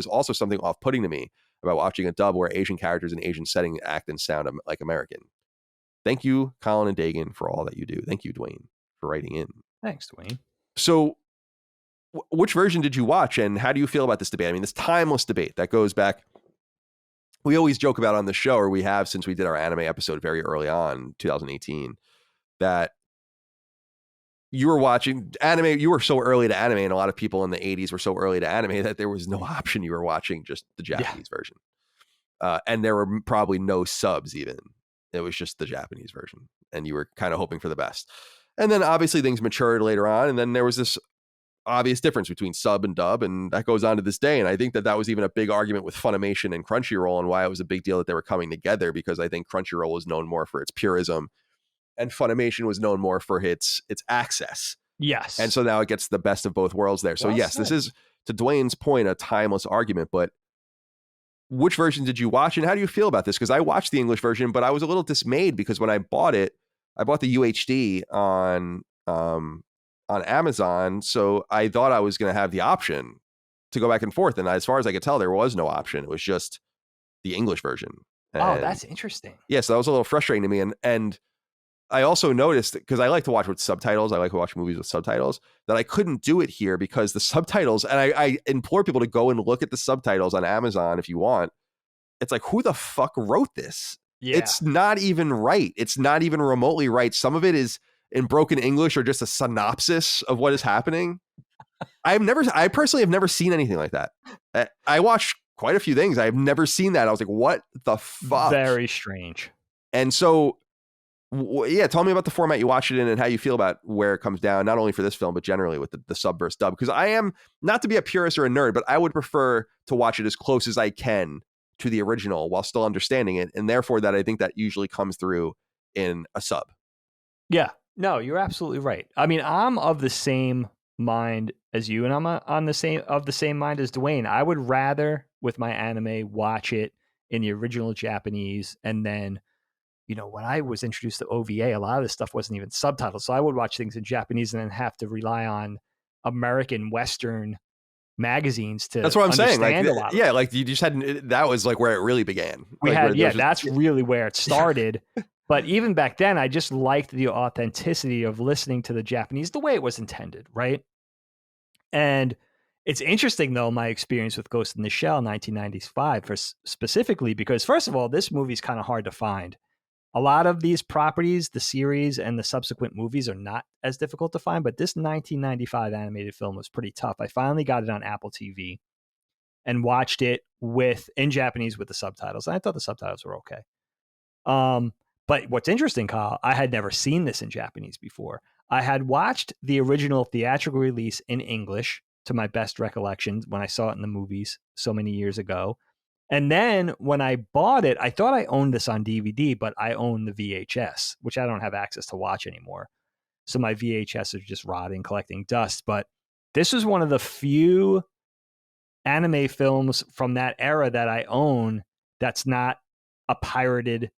also something off-putting to me about watching a dub where Asian characters in Asian setting act and sound like American. Thank you, Colin and Dagan, for all that you do. Thank you, Dwayne, for writing in. Thanks, Dwayne. So which version did you watch, and how do you feel about this debate? I mean, this timeless debate that goes back, we always joke about on the show, or we have since we did our anime episode very early on, 2018, that you were watching anime, you were so early to anime, and a lot of people in the 80s were so early to anime that there was no option. You were watching just the Japanese version. And there were probably no subs even. It was just the Japanese version, and you were kind of hoping for the best. And then obviously things matured later on, and then there was this obvious difference between sub and dub, and that goes on to this day. And I think that was even a big argument with Funimation and Crunchyroll, and why it was a big deal that they were coming together, because I think Crunchyroll was known more for its purism and Funimation was known more for its access. Yes. And so now it gets the best of both worlds there. So yes, this is, to Dwayne's point, a timeless argument. But which version did you watch, and how do you feel about this? Because I watched the English version, but I was a little dismayed because when I bought it, I bought the UHD on Amazon, so I thought I was going to have the option to go back and forth. And as far as I could tell, there was no option. It was just the English version. And that's interesting. Yeah, so that was a little frustrating to me. And I also noticed, because I like to watch with subtitles, I like to watch movies with subtitles, that I couldn't do it here because the subtitles, and I implore people to go and look at the subtitles on Amazon if you want. It's like, who the fuck wrote this? Yeah. It's not even right. It's not even remotely right. Some of it is in broken English or just a synopsis of what is happening. I personally have never seen anything like that. I watched quite a few things. I've never seen that. I was like, what the fuck? Very strange. And so, yeah, tell me about the format you watch it in and how you feel about where it comes down, not only for this film, but generally with the sub versus dub. Because I am, not to be a purist or a nerd, but I would prefer to watch it as close as I can to the original while still understanding it. And therefore, that I think that usually comes through in a sub. Yeah, no, you're absolutely right. I mean, I'm of the same mind as you, and I'm of the same mind as Dwayne. I would rather, with my anime, watch it in the original Japanese, and then, you know, when I was introduced to OVA, a lot of this stuff wasn't even subtitled. So I would watch things in Japanese and then have to rely on American Western magazines to That's what I'm saying. Like, a lot yeah, like you just had, that was like where it really began. That's really where it started. But even back then, I just liked the authenticity of listening to the Japanese the way it was intended, right? And it's interesting, though, my experience with Ghost in the Shell 1995 specifically, because first of all, this movie's kind of hard to find. A lot of these properties, the series and the subsequent movies, are not as difficult to find, but this 1995 animated film was pretty tough. I finally got it on Apple TV and watched it in Japanese with the subtitles. And I thought the subtitles were okay. But what's interesting, Kyle, I had never seen this in Japanese before. I had watched the original theatrical release in English, to my best recollection, when I saw it in the movies so many years ago. And then when I bought it, I thought I owned this on DVD, but I own the VHS, which I don't have access to watch anymore. So my VHS is just rotting, collecting dust. But this was one of the few anime films from that era that I own that's not a pirated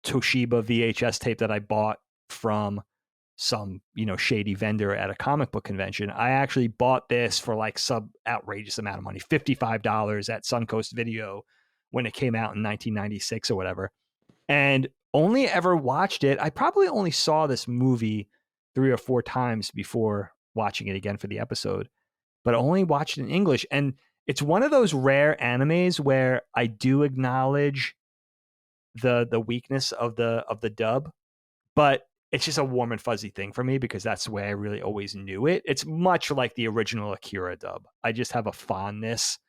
Toshiba VHS tape that I bought from some, shady vendor at a comic book convention. I actually bought this for like some outrageous amount of money, $55 at Suncoast Video when it came out in 1996 or whatever. And only ever watched it. I probably only saw this movie 3 or 4 times before watching it again for the episode, but only watched it in English. And it's one of those rare animes where I do acknowledge the weakness of the dub, but it's just a warm and fuzzy thing for me because that's the way I really always knew it. It's much like the original Akira dub. I just have a fondness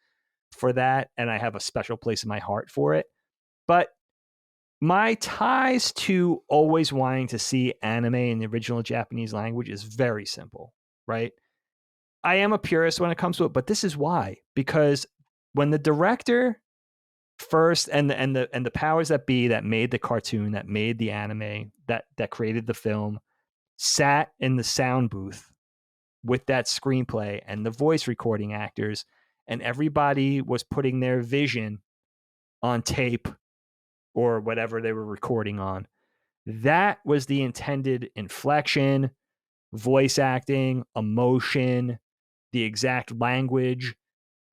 for that, and I have a special place in my heart for it. But my ties to always wanting to see anime in the original Japanese language is very simple, right? I am a purist when it comes to it, but this is why. Because when the director first and the powers that be that made the cartoon, that made the anime, that created the film, sat in the sound booth with that screenplay and the voice recording actors, and everybody was putting their vision on tape or whatever they were recording on. That was the intended inflection, voice acting, emotion, the exact language.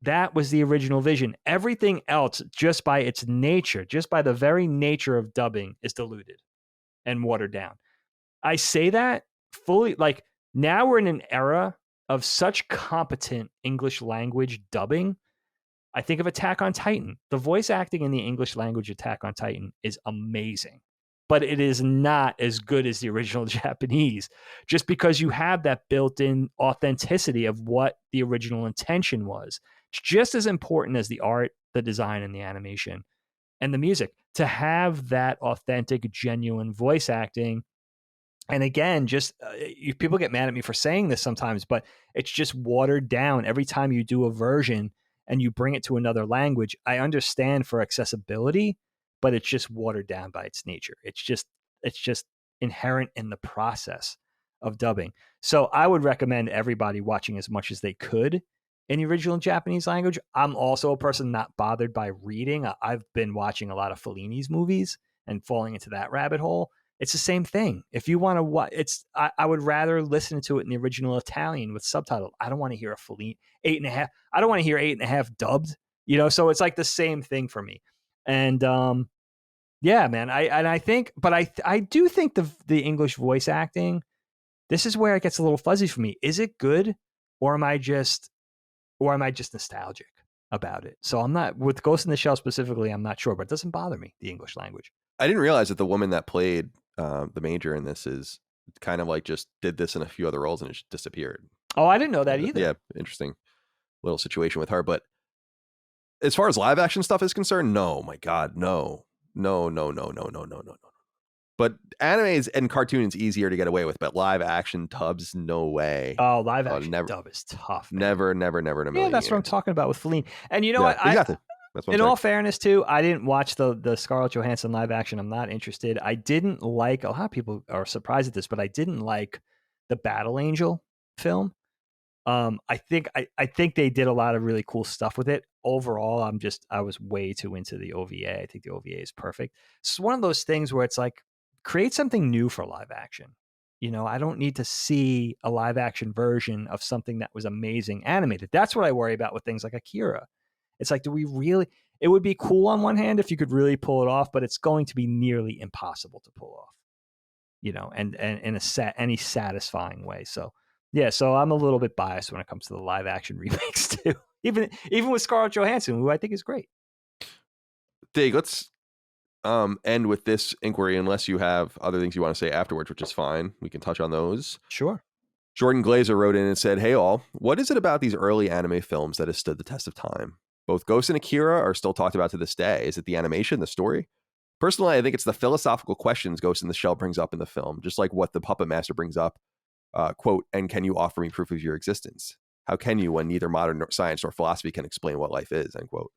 That was the original vision. Everything else, just by its nature, just by the very nature of dubbing, is diluted and watered down. I say that fully, like, now we're in an era of such competent English language dubbing. I think of Attack on Titan. The voice acting in the English language Attack on Titan is amazing, but it is not as good as the original Japanese, just because you have that built-in authenticity of what the original intention was. It's just as important as the art, the design, and the animation and the music to have that authentic, genuine voice acting. And again, just people get mad at me for saying this sometimes, but it's just watered down every time you do a version and you bring it to another language. I understand for accessibility, but it's just watered down by its nature. It's just inherent in the process of dubbing. So I would recommend everybody watching as much as they could in the original Japanese language. I'm also a person not bothered by reading. I've been watching a lot of Fellini's movies and falling into that rabbit hole. It's the same thing. If you want to watch, I would rather listen to it in the original Italian with subtitle. I don't want to hear a Fellini 8.5. I don't want to hear 8.5 dubbed. So it's like the same thing for me. And yeah, man. I think, but I do think the English voice acting. This is where it gets a little fuzzy for me. Is it good, or am I just nostalgic about it? So I'm not, with Ghost in the Shell specifically, I'm not sure, but it doesn't bother me, the English language. I didn't realize that the woman that played the major in this is kind of like just did this in a few other roles and it just disappeared. Oh, I didn't know that either. Yeah, interesting little situation with her. But as far as live action stuff is concerned, no, my God, no. But animes and cartoons easier to get away with, but live action tubs, no way. Oh, live action dub is tough, man. Never in a million Yeah, that's years. what I'm talking about with Fellini. And you know what? Exactly. That's what in all fairness, too, I didn't watch the Scarlett Johansson live action. I'm not interested. I didn't like, a lot of people are surprised at this, but I didn't like the Battle Angel film. I think they did a lot of really cool stuff with it. Overall, I was way too into the OVA. I think the OVA is perfect. It's one of those things where it's like, create something new for live action. I don't need to see a live action version of something that was amazing animated. That's what I worry about with things like Akira. It's like, it would be cool on one hand if you could really pull it off, but it's going to be nearly impossible to pull off, and in any satisfying way. So yeah, so I'm a little bit biased when it comes to the live action remakes too. Even with Scarlett Johansson, who I think is great. Dave, let's end with this inquiry, unless you have other things you want to say afterwards, which is fine. We can touch on those. Sure. Jordan Glazer wrote in and said, "Hey all, what is it about these early anime films that has stood the test of time? Both Ghost and Akira are still talked about to this day. Is it the animation, the story? Personally, I think it's the philosophical questions Ghost in the Shell brings up in the film, just like what the Puppet Master brings up, quote, and can you offer me proof of your existence? How can you when neither modern science nor philosophy can explain what life is, end quote.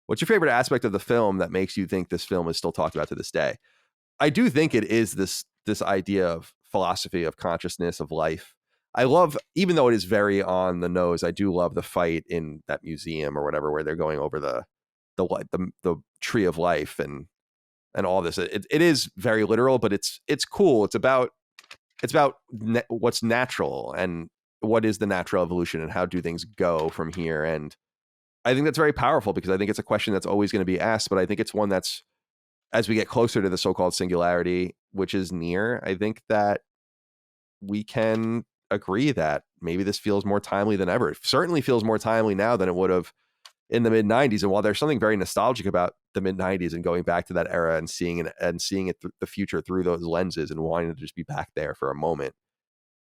What's your favorite aspect of the film that makes you think this film is still talked about to this day?" I do think it is this idea of philosophy of consciousness of life. I love, even though it is very on the nose, I do love the fight in that museum or whatever where they're going over the tree of life and all this. It is very literal, but it's cool. It's about what's natural and what is the natural evolution and how do things go from here. And I think that's very powerful because I think it's a question that's always going to be asked, but I think it's one that's, as we get closer to the so-called singularity, which is near, I think that we can agree that maybe this feels more timely than ever. It certainly feels more timely now than it would have in the mid 90s. And while there's something very nostalgic about the mid 90s and going back to that era and seeing it the future through those lenses and wanting to just be back there for a moment,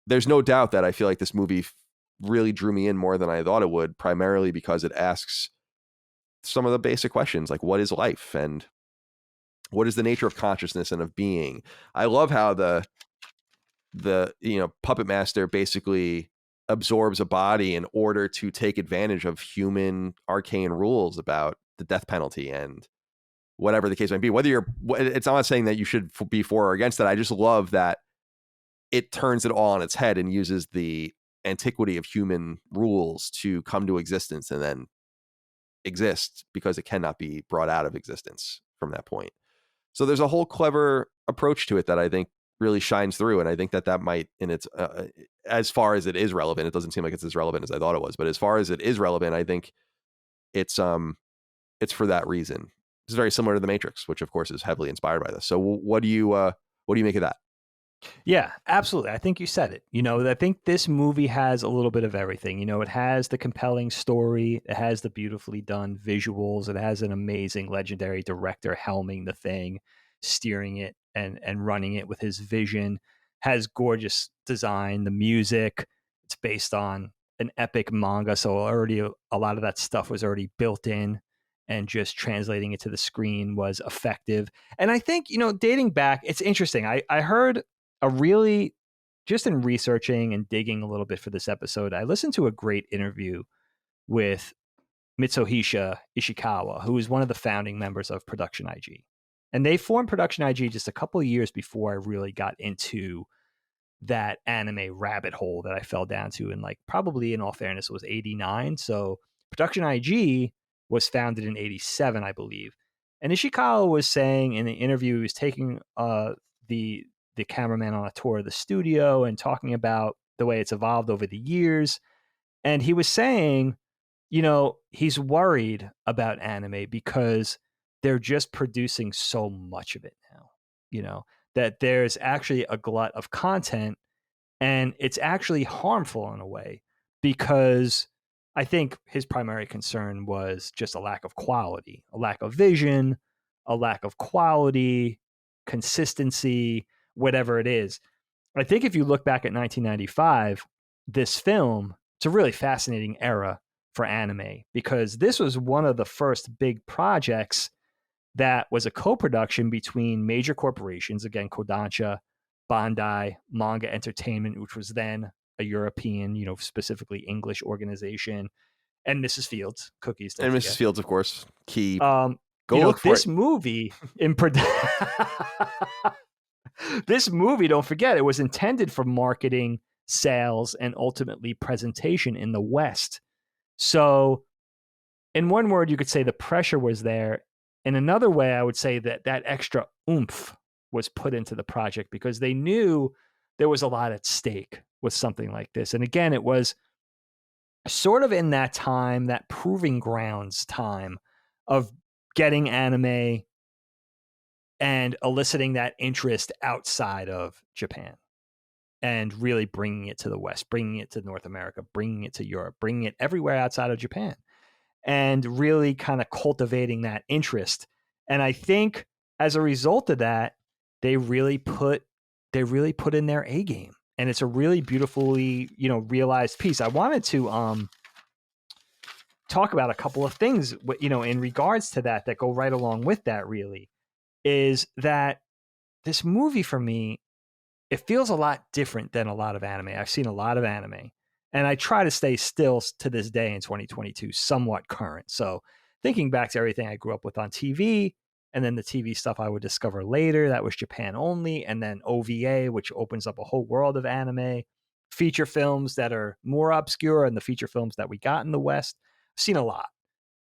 there's no doubt that I feel like this movie really drew me in more than I thought it would, primarily because it asks some of the basic questions like what is life and what is the nature of consciousness and of being. I love how the Puppet Master basically absorbs a body in order to take advantage of human arcane rules about the death penalty and whatever the case might be. It's not saying that you should be for or against that. I just love that it turns it all on its head and uses the antiquity of human rules to come to existence and then exist because it cannot be brought out of existence from that point. So there's a whole clever approach to it that I think really shines through. And I think that might, in its, as far as it is relevant, it doesn't seem like it's as relevant as I thought it was, but as far as it is relevant, I think it's for that reason. It's very similar to The Matrix, which of course is heavily inspired by this. So what do you make of that? Yeah, absolutely. I think you said it. I think this movie has a little bit of everything. It has the compelling story, it has the beautifully done visuals, it has an amazing legendary director helming the thing, steering it and running it with his vision, has gorgeous design, the music. It's based on an epic manga, so already a lot of that stuff was already built in and just translating it to the screen was effective. And I think, dating back, it's interesting. I heard just in researching and digging a little bit for this episode, I listened to a great interview with Mitsuhisa Ishikawa, who is one of the founding members of Production IG. And they formed Production IG just a couple of years before I really got into that anime rabbit hole that I fell down to. And probably in all fairness, it was 89. So Production IG was founded in 87, I believe. And Ishikawa was saying in the interview, he was taking the cameraman on a tour of the studio and talking about the way it's evolved over the years. And he was saying, he's worried about anime because they're just producing so much of it now, that there's actually a glut of content and it's actually harmful in a way because I think his primary concern was just a lack of quality, a lack of vision, a lack of quality, consistency, whatever it is. I think if you look back at 1995, this film, it's a really fascinating era for anime because this was one of the first big projects that was a co-production between major corporations, again, Kodansha, Bandai, Manga Entertainment, which was then a European, specifically English organization, and Mrs. Fields, cookies. And Mrs. Fields, of course, key. Go look for this movie in this movie, don't forget, it was intended for marketing, sales, and ultimately presentation in the West. So, in one word, you could say the pressure was there. In another way, I would say that extra oomph was put into the project because they knew there was a lot at stake with something like this. And again, it was sort of in that time, that proving grounds time of getting anime and eliciting that interest outside of Japan and really bringing it to the West, bringing it to North America, bringing it to Europe, bringing it everywhere outside of Japan, and really kind of cultivating that interest. And I think as a result of that, they really put in their A game, and it's a really beautifully, realized piece. I wanted to talk about a couple of things, in regards to that go right along with that. Really, is that this movie for me, it feels a lot different than a lot of anime. I've seen a lot of anime, and I try to stay still to this day in 2022 somewhat current. So thinking back to everything I grew up with on TV, and then the TV stuff I would discover later that was Japan only, and then OVA, which opens up a whole world of anime, feature films that are more obscure, and the feature films that we got in the West. I've seen a lot.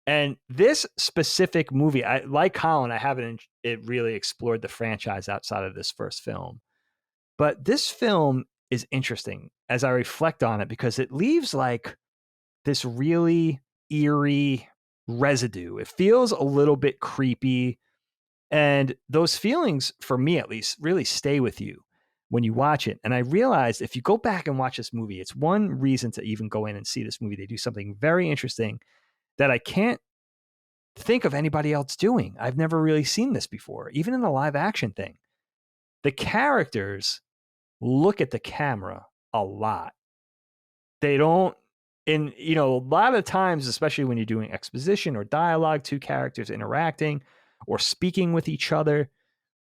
And this specific movie, like Colin, I haven't really explored the franchise outside of this first film. But this film is interesting as I reflect on it, because it leaves like this really eerie residue. It feels a little bit creepy. And those feelings, for me at least, really stay with you when you watch it. And I realized if you go back and watch this movie, it's one reason to even go in and see this movie. They do something very interesting that I can't think of anybody else doing. I've never really seen this before, even in the live action thing. The characters look at the camera a lot. They don't, and a lot of times, especially when you're doing exposition or dialogue, two characters interacting or speaking with each other,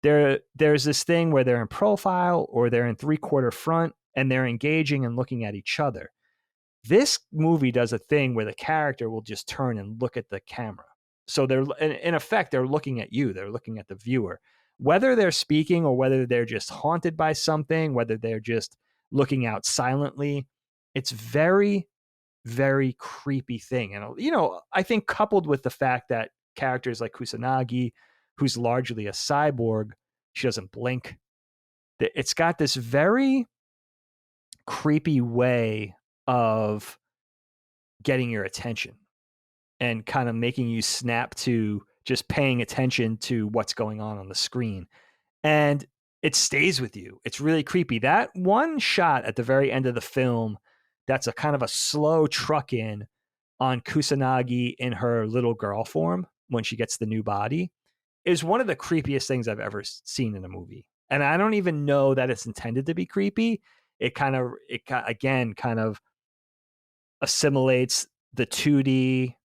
there's this thing where they're in profile or they're in 3/4 front and they're engaging and looking at each other. This movie does a thing where the character will just turn and look at the camera. So they're, in effect, they're looking at you. They're looking at the viewer. Whether they're speaking or whether they're just haunted by something, whether they're just looking out silently, it's very, very creepy thing. And, I think coupled with the fact that characters like Kusanagi, who's largely a cyborg, she doesn't blink. It's got this very creepy way of getting your attention and kind of making you snap to just paying attention to what's going on the screen. And it stays with you. It's really creepy. That one shot at the very end of the film, that's a kind of a slow truck in on Kusanagi in her little girl form when she gets the new body, is one of the creepiest things I've ever seen in a movie. And I don't even know that it's intended to be creepy. It kind of assimilates the 2D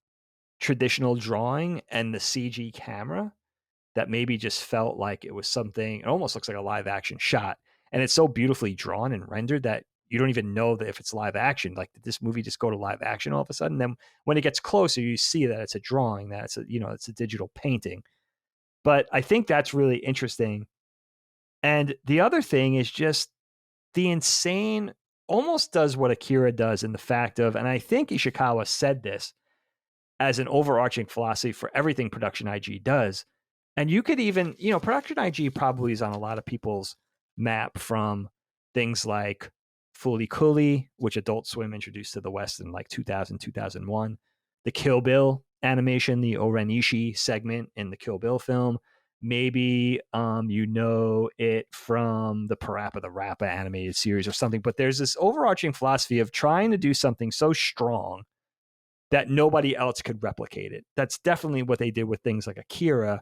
traditional drawing and the CG camera that maybe just felt like it was something. It almost looks like a live action shot, and it's so beautifully drawn and rendered that you don't even know that if it's live action. Like, did this movie just go to live action all of a sudden? Then when it gets closer, you see that it's a drawing, that it's a digital painting. But I think that's really interesting. And the other thing is just the insane, almost does what Akira does in the fact of, and I think Ishikawa said this as an overarching philosophy for everything Production IG does. And you could even, Production IG probably is on a lot of people's map from things like Fooly Cooly, which Adult Swim introduced to the West in like 2000, 2001. The Kill Bill animation, the Orenishi segment in the Kill Bill film. Maybe it from the Parappa the Rappa animated series or something. But there's this overarching philosophy of trying to do something so strong that nobody else could replicate it. That's definitely what they did with things like Akira,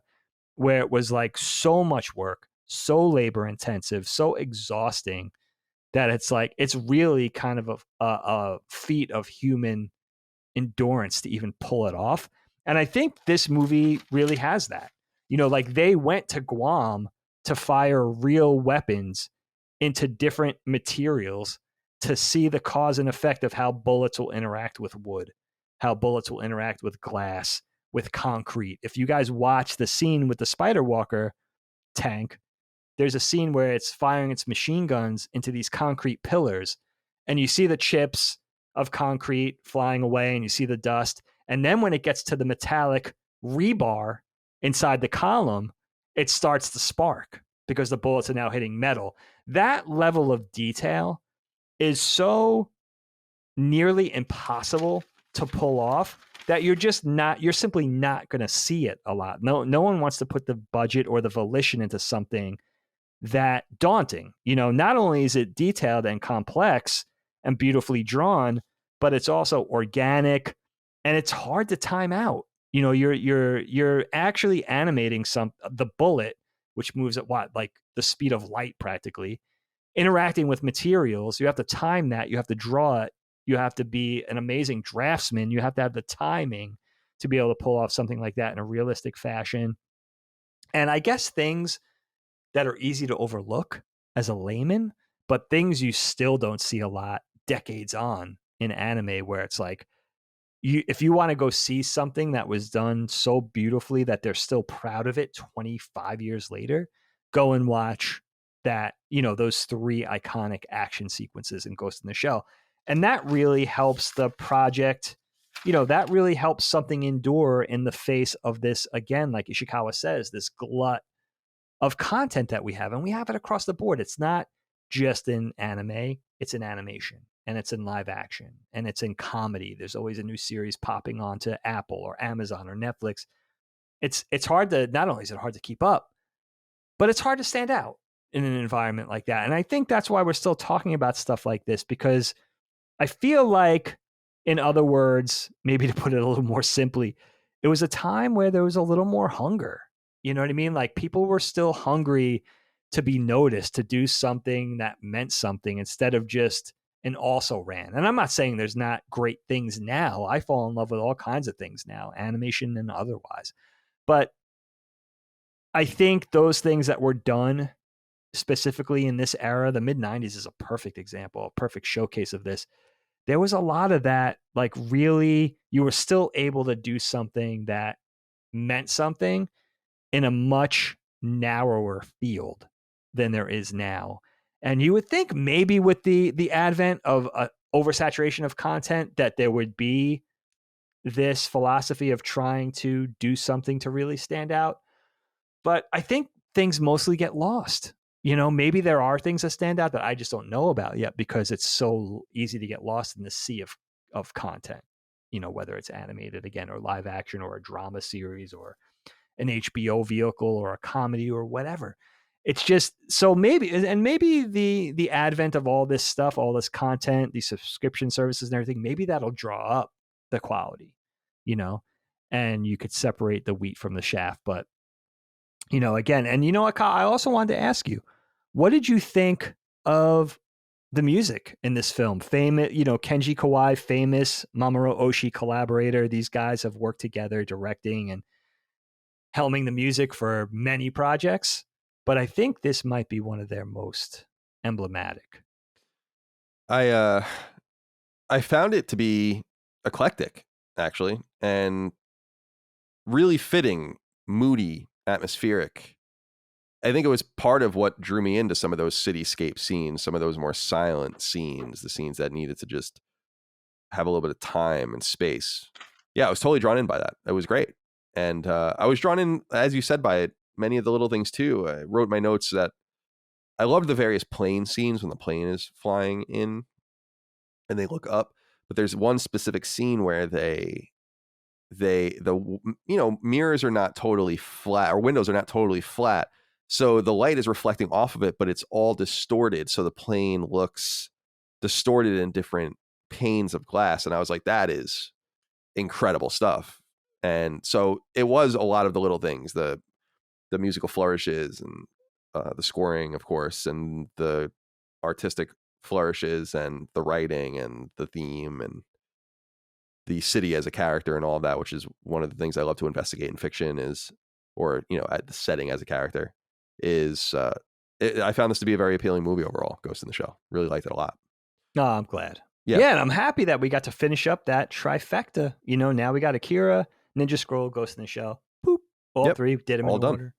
where it was like so much work, so labor intensive, so exhausting that it's like, it's really kind of a feat of human endurance to even pull it off. And I think this movie really has that. Like, they went to Guam to fire real weapons into different materials to see the cause and effect of how bullets will interact with wood, how bullets will interact with glass, with concrete. If you guys watch the scene with the Spider Walker tank, there's a scene where it's firing its machine guns into these concrete pillars, and you see the chips of concrete flying away and you see the dust. And then when it gets to the metallic rebar inside the column, it starts to spark because the bullets are now hitting metal. That level of detail is so nearly impossible to pull off that you're simply not going to see it a lot. No one wants to put the budget or the volition into something that daunting. Not only is it detailed and complex and beautifully drawn, but it's also organic and it's hard to time out. you're actually animating the bullet, which moves at what, like the speed of light practically, interacting with materials. You have to time that, you have to draw it, you have to be an amazing draftsman, you have to have the timing to be able to pull off something like that in a realistic fashion. And I guess things that are easy to overlook as a layman, but things you still don't see a lot decades on in anime, where it's like, if you want to go see something that was done so beautifully that they're still proud of it 25 years later, go and watch that, those three iconic action sequences in Ghost in the Shell. And that really helps the project, that really helps something endure in the face of this, again, like Ishikawa says, this glut of content that we have. And we have it across the board. It's not just in anime, it's in animation, and it's in live action, and it's in comedy. There's always a new series popping onto Apple or Amazon or Netflix. It's hard to, not only is it hard to keep up, but it's hard to stand out in an environment like that. And I think that's why we're still talking about stuff like this, because I feel like, in other words, maybe to put it a little more simply, it was a time where there was a little more hunger. You know what I mean? Like, people were still hungry to be noticed, to do something that meant something, instead of just an also ran. And I'm not saying there's not great things now. I fall in love with all kinds of things now, animation and otherwise. But I think those things that were done specifically in this era, the mid 90s is a perfect example, a perfect showcase of this. There was a lot of that, like, really, you were still able to do something that meant something in a much narrower field than there is now. And you would think maybe with the advent of oversaturation of content, that there would be this philosophy of trying to do something to really stand out. But I think things mostly get lost. Maybe there are things that stand out that I just don't know about yet, because it's so easy to get lost in the sea of content, whether it's animated again, or live action, or a drama series, or an HBO vehicle, or a comedy, or whatever. It's just, so maybe the advent of all this stuff, all this content, these subscription services and everything, maybe that'll draw up the quality, and you could separate the wheat from the chaff. But again, and what, Kyle, I also wanted to ask you, what did you think of the music in this film? Famous, Kenji Kawai, famous Mamoru Oshii collaborator. These guys have worked together directing and helming the music for many projects, but I think this might be one of their most emblematic. I found it to be eclectic, actually, and really fitting, moody, atmospheric. I think it was part of what drew me into some of those cityscape scenes, some of those more silent scenes, the scenes that needed to just have a little bit of time and space. Yeah, I was totally drawn in by that. It was great. And I was drawn in, as you said, by it, many of the little things too. I wrote my notes that I loved the various plane scenes when the plane is flying in and they look up. But there's one specific scene where the mirrors are not totally flat, or windows are not totally flat, so the light is reflecting off of it, but it's all distorted, so the plane looks distorted in different panes of glass. And I was like, that is incredible stuff. And so it was a lot of the little things, the musical flourishes, and the scoring, of course, and the artistic flourishes, and the writing, and the theme, and the city as a character, and all of that, which is one of the things I love to investigate in fiction, is, or at the setting as a character, is I found this to be a very appealing movie overall. Ghost in the Shell, really liked it a lot. Oh, I'm glad. Yeah. And I'm happy that we got to finish up that trifecta. Now we got Akira, Ninja Scroll, Ghost in the Shell. Boop. All three, did them all in done. order.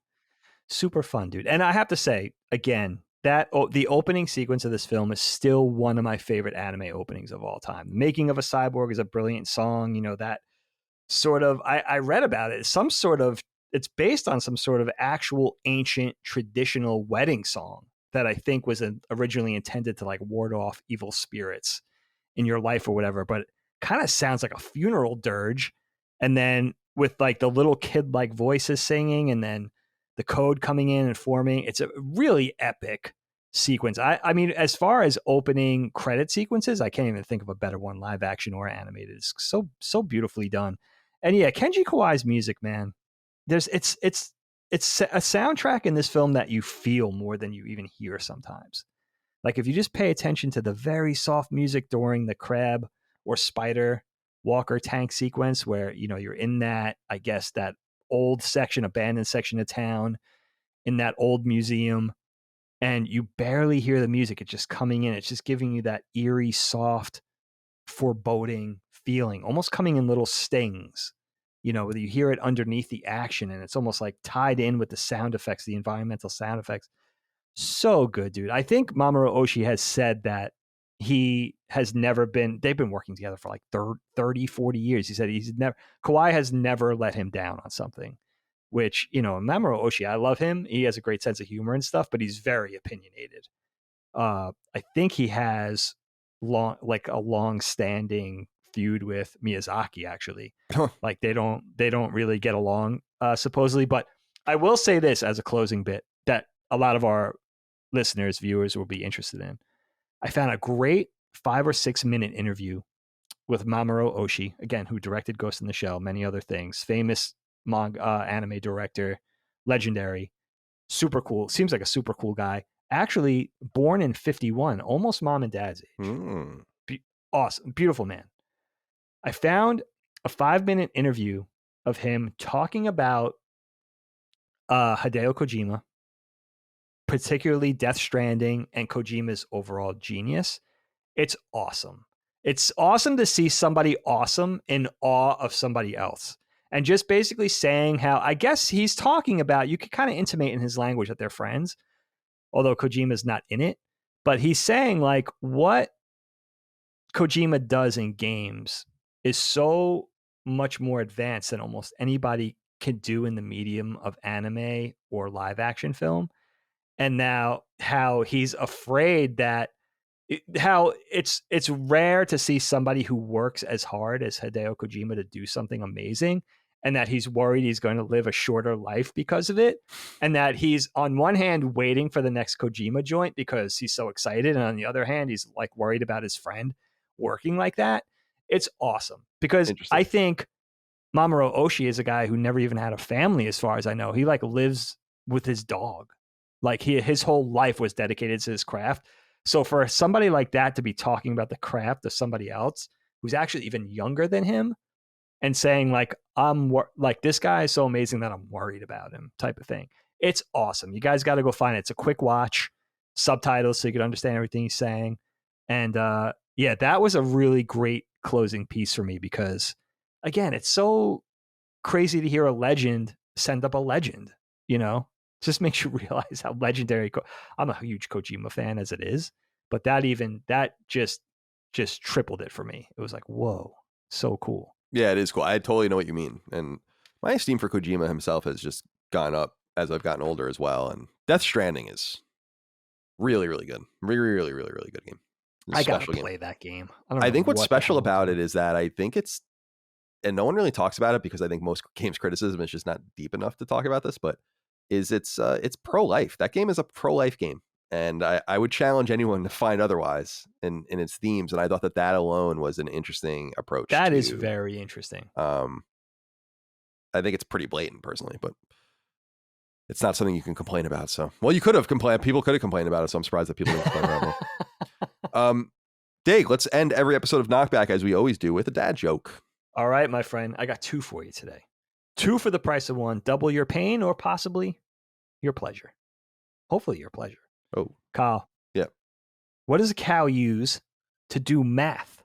Super fun, dude. And I have to say, again, that the opening sequence of this film is still one of my favorite anime openings of all time. The Making of a Cyborg is a brilliant song. That sort of, I read about it. It's based on some sort of actual ancient traditional wedding song that I think was originally intended to, like, ward off evil spirits in your life or whatever, but kind of sounds like a funeral dirge. And then with, like, the little kid like voices singing, and then the code coming in and forming, it's a really epic sequence. I mean, as far as opening credit sequences, I can't even think of a better one, live action or animated. It's so beautifully done. And yeah, Kenji Kawai's music, man. It's a soundtrack in this film that you feel more than you even hear sometimes. Like if you just pay attention to the very soft music during the crab or spider walker tank sequence where, you know, you're in that, I guess, that old section, abandoned section of town in that old museum, and you barely hear the music. It's just coming in. It's just giving you that eerie, soft, foreboding feeling, almost coming in little stings. You know, you hear it underneath the action, and it's almost like tied in with the sound effects, the environmental sound effects. So good, dude. I think Mamoru Oshii has said that he has never been, they've been working together for like 30, 40 years. He said Kawai has never let him down on something, which, you know, Mamoru Oshii, I love him. He has a great sense of humor and stuff, but he's very opinionated. I think he has a long standing feud with Miyazaki, actually. Like they don't really get along, supposedly. But I will say this as a closing bit that a lot of our listeners, viewers will be interested in. I found a great 5 or 6 minute interview with Mamoru Oshii, again, who directed Ghost in the Shell, many other things, famous manga anime director, legendary, super cool. Seems like a super cool guy. Actually, born in 51, almost mom and dad's age. Awesome, beautiful man. I found a 5-minute interview of him talking about Hideo Kojima, particularly Death Stranding and Kojima's overall genius. It's awesome. It's awesome to see somebody awesome in awe of somebody else. And just basically saying how, I guess he's talking about, you could kind of intimate in his language that they're friends, although Kojima's not in it. But he's saying like what Kojima does in games is so much more advanced than almost anybody can do in the medium of anime or live action film. And now how he's afraid that how it's rare to see somebody who works as hard as Hideo Kojima to do something amazing, and that he's worried he's going to live a shorter life because of it, and that he's on one hand waiting for the next Kojima joint because he's so excited, and on the other hand he's like worried about his friend working like that. It's awesome because I think Mamoru Oshii is a guy who never even had a family, as far as I know. He like lives with his dog. Like his whole life was dedicated to his craft. So for somebody like that to be talking about the craft of somebody else who's actually even younger than him and saying like, like this guy is so amazing that I'm worried about him type of thing. It's awesome. You guys got to go find it. It's a quick watch, subtitles so you can understand everything he's saying. And yeah, that was a really great closing piece for me because again, it's so crazy to hear a legend send up a legend, you know? Just makes you realize how legendary. I'm a huge Kojima fan as it is, but that just tripled it for me. It was like, whoa, so cool. Yeah, it is cool. I totally know what you mean, and my esteem for Kojima himself has just gone up as I've gotten older as well. And Death Stranding is really, really good. Really good game. I gotta play that game. I think what's special about it is that I think it's, and no one really talks about it because I think most games criticism is just not deep enough to talk about this, but it's pro-life. That game is a pro-life game, and I would challenge anyone to find otherwise in its themes. And I thought that alone was an interesting approach. That is very interesting. I think it's pretty blatant personally, but it's not something you can complain about. So, well, you could have complained. People could have complained about it. So I'm surprised that people didn't complain about it. Dave, let's end every episode of Knockback as we always do with a dad joke. All right, my friend, I got 2 for you today. 2 for the price of 1. Double your pain or possibly your pleasure. Hopefully your pleasure. Oh. Kyle. Yeah. What does a cow use to do math?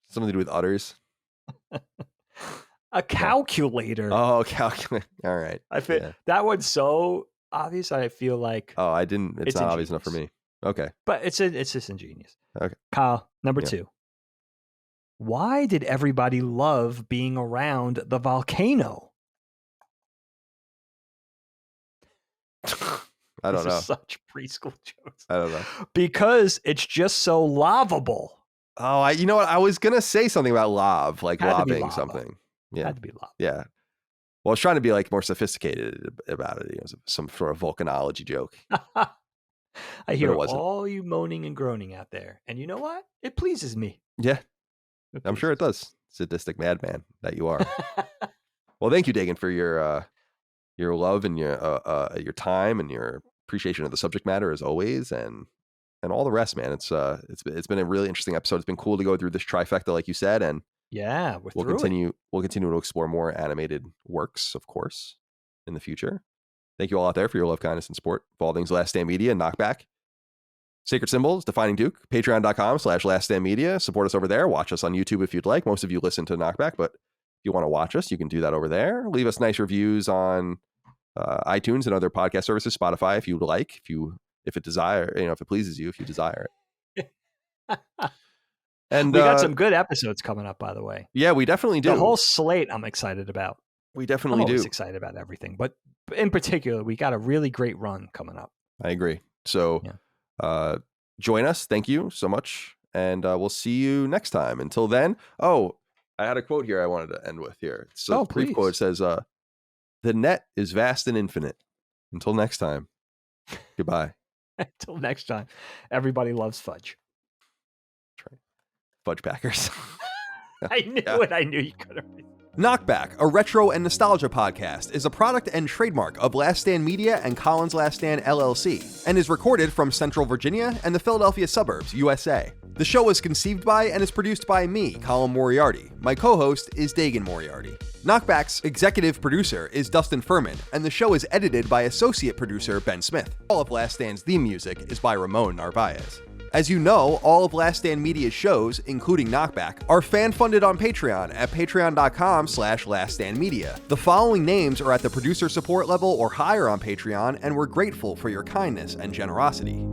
Something to do with udders. A calculator. Oh, calculator. All right. I feel that one's so obvious. I feel like it's not ingenious. Obvious enough for me. Okay. But it's just ingenious. Okay. Kyle, number 2. Why did everybody love being around the volcano? I don't know. Such preschool jokes. I don't know. Because it's just so lovable. Oh, you know what? I was gonna say something about lob, like lobbing something. Yeah. Had to be lob. Yeah. Well, I was trying to be like more sophisticated about it. Some sort of volcanology joke. I But hear it wasn't. all you moaning and groaning out there. And you know what? It pleases me. Yeah, It I'm sure it pleases does. Sadistic madman that you are. me. Well, thank you, Dagan, for your love and your time and your appreciation of the subject matter as always, and all the rest, man. It's been a really interesting episode. It's been cool to go through this trifecta, like you said, and Yeah, we're we'll through it. continue to explore more animated works, of course, in the future. Thank you all out there for your love, kindness, and support. For all things Last Stand Media and KnockBack. Sacred Symbols, Defining Duke, patreon.com/laststandmedia. Support us over there. Watch us on YouTube if you'd like. Most of you listen to KnockBack, but if you want to watch us, you can do that over there. Leave us nice reviews on iTunes and other podcast services, Spotify, if you would like, if it pleases you, if you desire it. And We got some good episodes coming up, by the way. Yeah, we definitely do. The whole slate I'm excited about. We I'm definitely always do. excited about everything, but in particular, we got a really great run coming up. I agree. So join us. Thank you so much. And we'll see you next time. Until then. Oh, I had a quote here I wanted to end with here. So the brief quote says, the net is vast and infinite. Until next time. Goodbye. Until next time. Everybody loves fudge. That's right. Fudge Packers. I knew it. I knew you could have. KnockBack, a retro and nostalgia podcast, is a product and trademark of Last Stand Media and Collins Last Stand LLC, and is recorded from Central Virginia and the Philadelphia suburbs, USA. The show was conceived by and is produced by me, Colin Moriarty. My co-host is Dagan Moriarty. KnockBack's executive producer is Dustin Furman, and the show is edited by associate producer Ben Smith. All of Last Stand's theme music is by Ramon Narvaez. As you know, all of Last Stand Media's shows, including KnockBack, are fan-funded on Patreon at patreon.com/laststandmedia. The following names are at the producer support level or higher on Patreon, and we're grateful for your kindness and generosity.